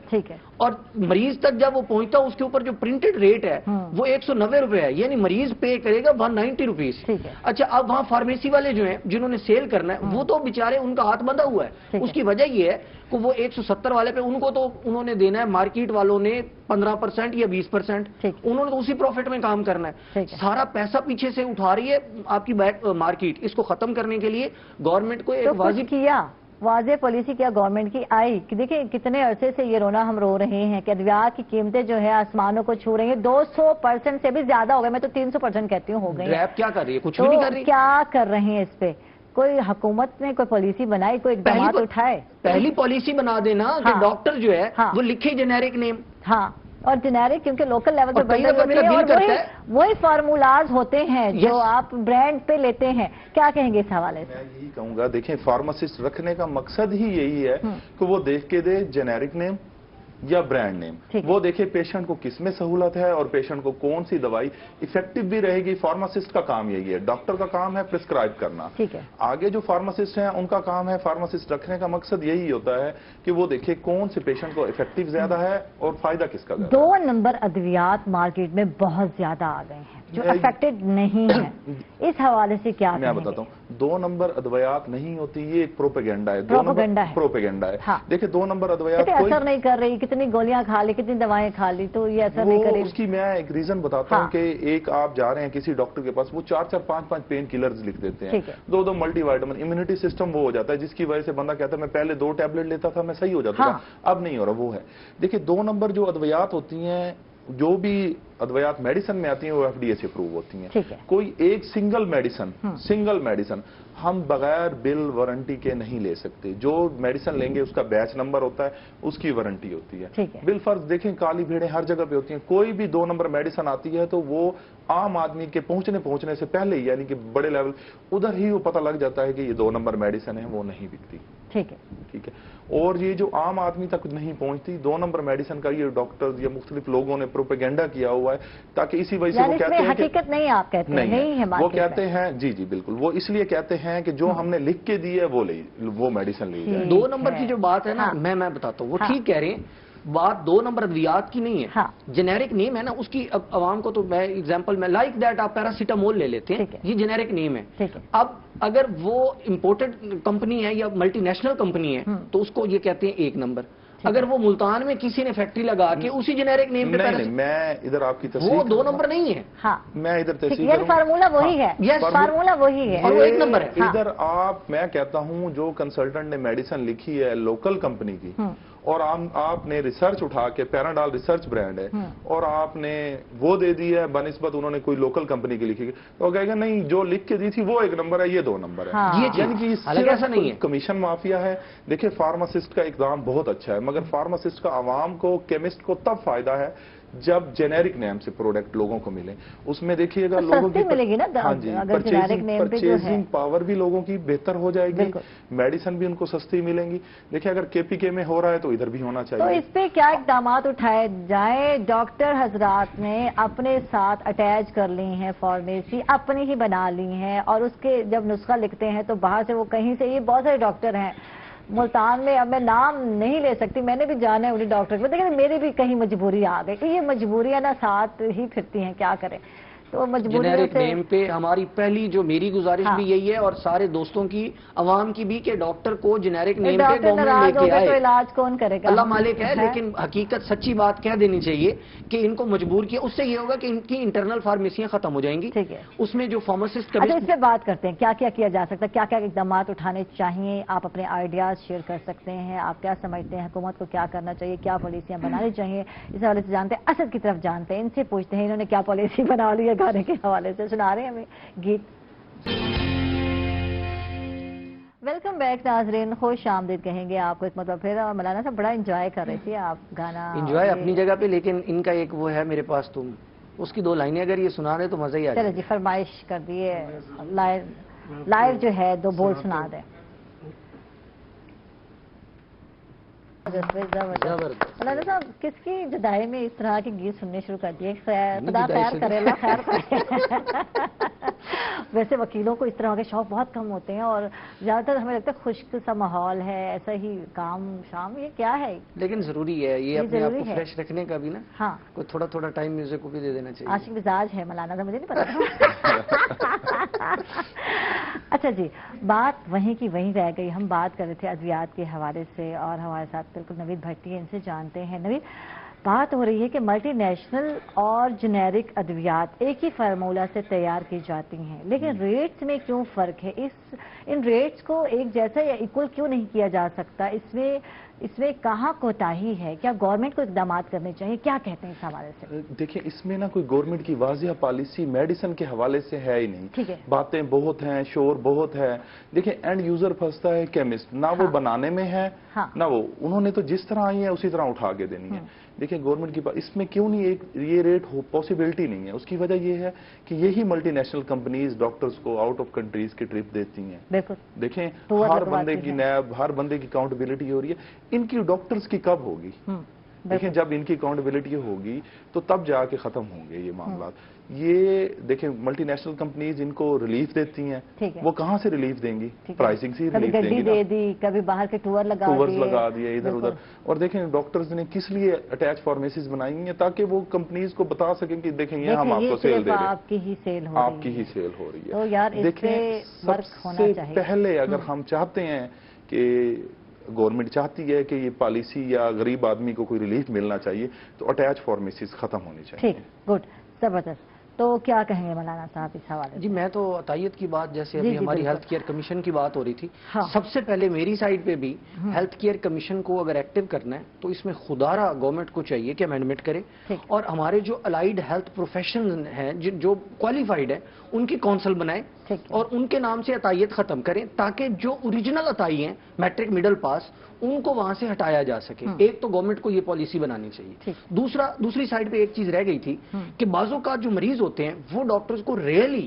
اور مریض تک جب وہ پہنچتا ہے اس کے اوپر جو پرنٹڈ ریٹ ہے وہ 190 روپے ہے, یعنی مریض پے کرے گا 190 روپیز. اچھا اب وہاں فارمیسی والے جو ہیں جنہوں نے سیل کرنا ہے, وہ تو بیچارے ان کا ہاتھ بندھا ہوا ہے. اس کی وجہ یہ ہے کہ وہ 170 والے پہ ان کو تو انہوں نے دینا ہے, مارکیٹ والوں نے 15% یا 20%, انہوں نے تو اسی پروفٹ میں کام کرنا ہے. سارا پیسہ پیچھے سے اٹھا رہی ہے آپ کی مارکیٹ. اس کو ختم کرنے کے لیے گورنمنٹ کو ایک واضح پالیسی کیا گورنمنٹ کی آئی کہ دیکھیں کتنے عرصے سے یہ رونا ہم رو رہے ہیں کہ ادویات کی قیمتیں جو ہے آسمانوں کو چھو رہی ہیں, 200% سے بھی زیادہ ہو گئے, میں تو 300% کہتی ہوں ہو گئی. کیا کر رہی ہے؟ کچھ بھی نہیں کر رہی. کیا کر رہے ہیں اس پہ؟ کوئی حکومت نے کوئی پالیسی بنائی, کوئی اقدامات اٹھائے؟ پہلی پالیسی بنا دینا کہ ڈاکٹر جو ہے وہ لکھے جنیرک نیم. اور جنیرک کیونکہ لوکل لیول پہ وہی فارمولاز ہوتے ہیں جو آپ برانڈ پہ لیتے ہیں. کیا کہیں گے اس حوالے سے؟ میں یہی کہوں گا, دیکھیں فارماسسٹ رکھنے کا مقصد ہی یہی ہے کہ وہ دیکھ کے دے جنیرک نیم یا برانڈ نیم, وہ دیکھے پیشنٹ کو کس میں سہولت ہے اور پیشنٹ کو کون سی دوائی افیکٹو بھی رہے گی. فارماسسٹ کا کام یہی ہے, ڈاکٹر کا کام ہے پرسکرائب کرنا. آگے جو فارماسسٹ ہیں ان کا کام ہے, فارماسسٹ رکھنے کا مقصد یہی ہوتا ہے کہ وہ دیکھے کون سے پیشنٹ کو افیکٹو زیادہ ہے اور فائدہ کس کا زیادہ. 2 نمبر ادویات مارکیٹ میں بہت زیادہ آ گئے ہیں جو افیکٹڈ نہیں ہے, اس حوالے سے کیا میں بتاتا ہوں. 2 نمبر ادویات نہیں ہوتی, یہ ایک پروپیگنڈا ہے. پروپیگنڈا ہے. دیکھیں 2 نمبر ادویات اثر نہیں کر رہی, کتنی گولیاں کھا لی, کتنی دوائیں کھا لی, تو یہ اثر نہیں کر رہی. اس کی میں ایک ریزن بتاتا ہوں کہ ایک آپ جا رہے ہیں کسی ڈاکٹر کے پاس, وہ 4-4 5-5 پین کلرز لکھ دیتے ہیں, 2 ملٹی وائٹامن. امیونٹی سسٹم وہ ہو جاتا ہے جس کی وجہ سے بندہ کہتا ہے میں پہلے 2 ٹیبلٹ لیتا تھا میں صحیح ہو جاتا تھا, اب نہیں ہو رہا. وہ ہے دیکھیں 2 نمبر جو ادویات ہوتی ہیں, جو بھی ادویات میڈیسن میں آتی ہیں وہ FDA سے اپروو ہوتی ہیں. کوئی ایک سنگل میڈیسن ہم بغیر بل وارنٹی کے نہیں لے سکتے. جو میڈیسن لیں گے اس کا بیچ نمبر ہوتا ہے, اس کی وارنٹی ہوتی ہے. بل فرض دیکھیں کالی بھیڑیں ہر جگہ پہ ہوتی ہیں, کوئی بھی 2 نمبر میڈیسن آتی ہے تو وہ عام آدمی کے پہنچنے سے پہلے ہی, یعنی کہ بڑے لیول ادھر ہی وہ پتہ لگ جاتا ہے کہ یہ 2 نمبر میڈیسن ہے, وہ نہیں بکتی. ٹھیک ہے. اور یہ جو عام آدمی تک نہیں پہنچتی 2 نمبر میڈیسن کا, یہ ڈاکٹرز یا مختلف لوگوں نے پروپیگنڈا کیا ہوا ہے تاکہ اسی وجہ سے وہ کہتے ہیں حقیقت نہیں, آپ کہتے ہیں نہیں, وہ کہتے ہیں جی بالکل, وہ اس لیے کہتے ہیں کہ جو ہم نے لکھ کے دی ہے وہ میڈیسن لی جائے. 2 نمبر کی جو بات ہے نا, میں بتاتا ہوں, وہ ٹھیک کہہ رہے ہیں. بات 2 نمبر ادویات کی نہیں ہے، جنیرک نیم ہے نا اس کی. اب عوام کو تو میں ایگزامپل میں لائک دیٹ آپ پیراسیٹامول لے لیتے ہیں، یہ جنیرک نیم ہے. اب اگر وہ امپورٹڈ کمپنی ہے یا ملٹی نیشنل کمپنی ہے تو اس کو یہ کہتے ہیں 1 نمبر. اگر وہ ملتان میں کسی نے فیکٹری لگا کے اسی جنیرک نیم پہ میں ادھر آپ کی تصحیح وہ 2 نمبر نہیں ہے. ہاں میں ادھر تصحیح کروں، فارمولا وہی ہے، فارمولا وہی ہے اور وہ 1 نمبر ہے. ادھر آپ میں کہتا ہوں جو کنسلٹنٹ نے میڈیسن لکھی ہے لوکل کمپنی کی اور آپ نے ریسرچ اٹھا کے پیراڈال ریسرچ برانڈ ہے اور آپ نے وہ دے دی ہے بنسبت انہوں نے کوئی لوکل کمپنی کی لکھی تو کہے گا نہیں جو لکھ کے دی تھی وہ 1 نمبر ہے، یہ 2 نمبر ہے. یعنی کہ ایسا نہیں ہے، کمیشن مافیا ہے. دیکھیں فارماسسٹ کا اقدام بہت اچھا ہے مگر فارماسسٹ کا عوام کو کیمسٹ کو تب فائدہ ہے جب جنیرک نیم سے پروڈکٹ لوگوں کو ملے. اس میں دیکھیے گا لوگوں کی پرچیزنگ پاور بھی لوگوں کی بہتر ہو جائے گی، میڈیسن بھی ان کو سستی ملیں گی. دیکھیں اگر KPK میں ہو رہا ہے تو ادھر بھی ہونا چاہیے. تو اس پہ کیا اقدامات اٹھائے جائیں؟ ڈاکٹر حضرات نے اپنے ساتھ اٹیچ کر لی ہیں فارمیسی، اپنی ہی بنا لی ہیں اور اس کے جب نسخہ لکھتے ہیں تو باہر سے وہ کہیں سے، یہ بہت سارے ڈاکٹر ہیں ملتان میں، اب میں نام نہیں لے سکتی، میں نے بھی جانا ہے انہیں ڈاکٹر کو، لیکن میری بھی کہیں مجبوری آ گئی کہ یہ مجبوریاں نا ساتھ ہی پھرتی ہیں، کیا کریں. تو جنیرک نیم پہ ہماری پہلی جو میری گزارش بھی یہی ہے اور سارے دوستوں کی عوام کی بھی کہ ڈاکٹر کو جنیرک نیم پہ گورنمنٹ لے کے آئے. تو علاج کون کرے گا؟ اللہ مالک ہے، لیکن حقیقت سچی بات کہہ دینی چاہیے کہ ان کو مجبور کیا. اس سے یہ ہوگا کہ ان کی انٹرنل فارمیسیاں ختم ہو جائیں گی. اس میں جو فارماسسٹ اس پہ بات کرتے ہیں کیا کیا جا سکتا ہے، کیا کیا اقدامات اٹھانے چاہیے. آپ اپنے آئیڈیاز شیئر کر سکتے ہیں. آپ کیا سمجھتے ہیں حکومت کو کیا کرنا چاہیے، کیا پالیسیاں بنانی چاہیے؟ اس حوالے سے جانتے ہیں، اسد کی طرف جانتے ہیں، ان سے پوچھتے ہیں انہوں نے کیا پالیسی بنا لی ہے گانے کے حوالے سے. سنا رہے ہیں ہمیں گیت. ویلکم بیک ناظرین، خوش آمدید کہیں گے آپ کو ایک مرتبہ پھر. مولانا صاحب بڑا انجوائے کر رہی تھی آپ گانا. انجوائے اپنی جگہ پہ، لیکن ان کا ایک وہ ہے میرے پاس، تم اس کی 2 لائنیں اگر یہ سنا رہے تو مزہ ہی آ جائے. چلو جی فرمائش کر دیے، لائیو جو ہے 2 بول سنا دیں. مولانا صاحب کس کی جدائی میں اس طرح کے گیت سننے شروع کر دیے؟ خدا خیر کرے، اللہ خیر کرے. ویسے وکیلوں کو اس طرح کے شوق بہت کم ہوتے ہیں اور زیادہ تر ہمیں لگتا ہے خشک سا ماحول ہے، ایسا ہی کام شام، یہ کیا ہے؟ لیکن ضروری ہے یہ اپنے آپ کو فریش رکھنے کا بھی نا. ہاں کوئی تھوڑا ٹائم میوزک کو بھی دے دینا چاہیے. عاشق مزاج ہے مولانا صاحب، مجھے نہیں پتا. اچھا جی، بات وہیں کی وہیں رہ گئی. ہم بات کر رہے تھے ادویات کے حوالے سے اور ہمارے ساتھ بالکل نوید بھٹی ہیں، ان سے جانتے ہیں. نوید، بات ہو رہی ہے کہ ملٹی نیشنل اور جنیرک ادویات ایک ہی فارمولہ سے تیار کی جاتی ہیں، لیکن ریٹس میں کیوں فرق ہے؟ ان ریٹس کو ایک جیسا یا ایکول کیوں نہیں کیا جا سکتا؟ اس میں کہاں کوتاہی ہے؟ کیا گورنمنٹ کو اقدامات کرنے چاہیے؟ کیا کہتے ہیں اس حوالے سے؟ دیکھیں اس میں نا کوئی گورنمنٹ کی واضح پالیسی میڈیسن کے حوالے سے ہے ہی نہیں. ٹھیک ہے، باتیں بہت ہیں، شور بہت ہے. دیکھیں اینڈ یوزر پھنستا ہے کیمسٹ، نہ وہ بنانے میں ہے نہ وہ، انہوں نے تو جس طرح آئی ہے اسی طرح اٹھا کے دینی ہے. دیکھیں گورنمنٹ کی اس میں کیوں نہیں یہ ریٹ پاسبلٹی نہیں ہے. اس کی وجہ یہ ہے کہ یہی ملٹی نیشنل کمپنیز ڈاکٹرز کو آؤٹ آف کنٹریز کی ٹرپ دیتی ہیں. دیکھیں ہر بندے کی نیب، ہر بندے کی اکاؤنٹیبلٹی ہو رہی ہے. ان کی ڈاکٹرز کی کب ہوگی؟ دیکھیں جب ان کی اکاؤنٹیبلٹی ہوگی تو تب جا کے ختم ہوں گے یہ معاملات. یہ دیکھیں ملٹی نیشنل کمپنیز ان کو ریلیف دیتی ہیں، وہ کہاں سے ریلیف دیں گی؟ پرائسنگ سے ریلیف دیں گی. دے دی، کبھی باہر کے ٹورز لگا دیے ادھر ادھر. اور دیکھیں ڈاکٹرز نے کس لیے اٹیچ فارمیسیز بنائی ہیں تاکہ وہ کمپنیز کو بتا سکیں کہ دیکھیں یہ ہم آپ کو سیل دے رہے ہیں، آپ کی ہی سیل ہو رہی ہے. دیکھیں سب سے پہلے اگر ہم چاہتے ہیں کہ گورنمنٹ چاہتی ہے کہ یہ پالیسی یا غریب آدمی کو کوئی ریلیف ملنا چاہیے تو اٹیچ فارمیسیز ختم ہونی چاہیے. ٹھیک، گڈ، زبردست. تو کیا کہیں گے مولانا صاحب اس حوالے؟ جی میں تو عطیت کی بات، جیسے ابھی ہماری ہیلتھ کیئر کمیشن کی بات ہو رہی تھی، سب سے پہلے میری سائڈ پہ بھی ہیلتھ کیئر کمیشن کو اگر ایکٹیو کرنا ہے تو اس میں خدا را گورنمنٹ کو چاہیے کہ امینڈمنٹ کرے اور ہمارے جو الائیڈ ہیلتھ پروفیشنل ہیں جو کوالیفائڈ ہیں ان کی کونسل بنائے اور ان کے نام سے عطیت ختم کریں تاکہ جو اوریجنل عطائی ہیں میٹرک مڈل پاس ان کو وہاں سے ہٹایا جا سکے. ایک تو گورنمنٹ کو یہ پالیسی بنانی چاہیے. دوسری سائڈ پہ ایک چیز رہ گئی تھی کہ بعضوں کا جو مریض ہوتے ہیں وہ ڈاکٹرز کو ریئلی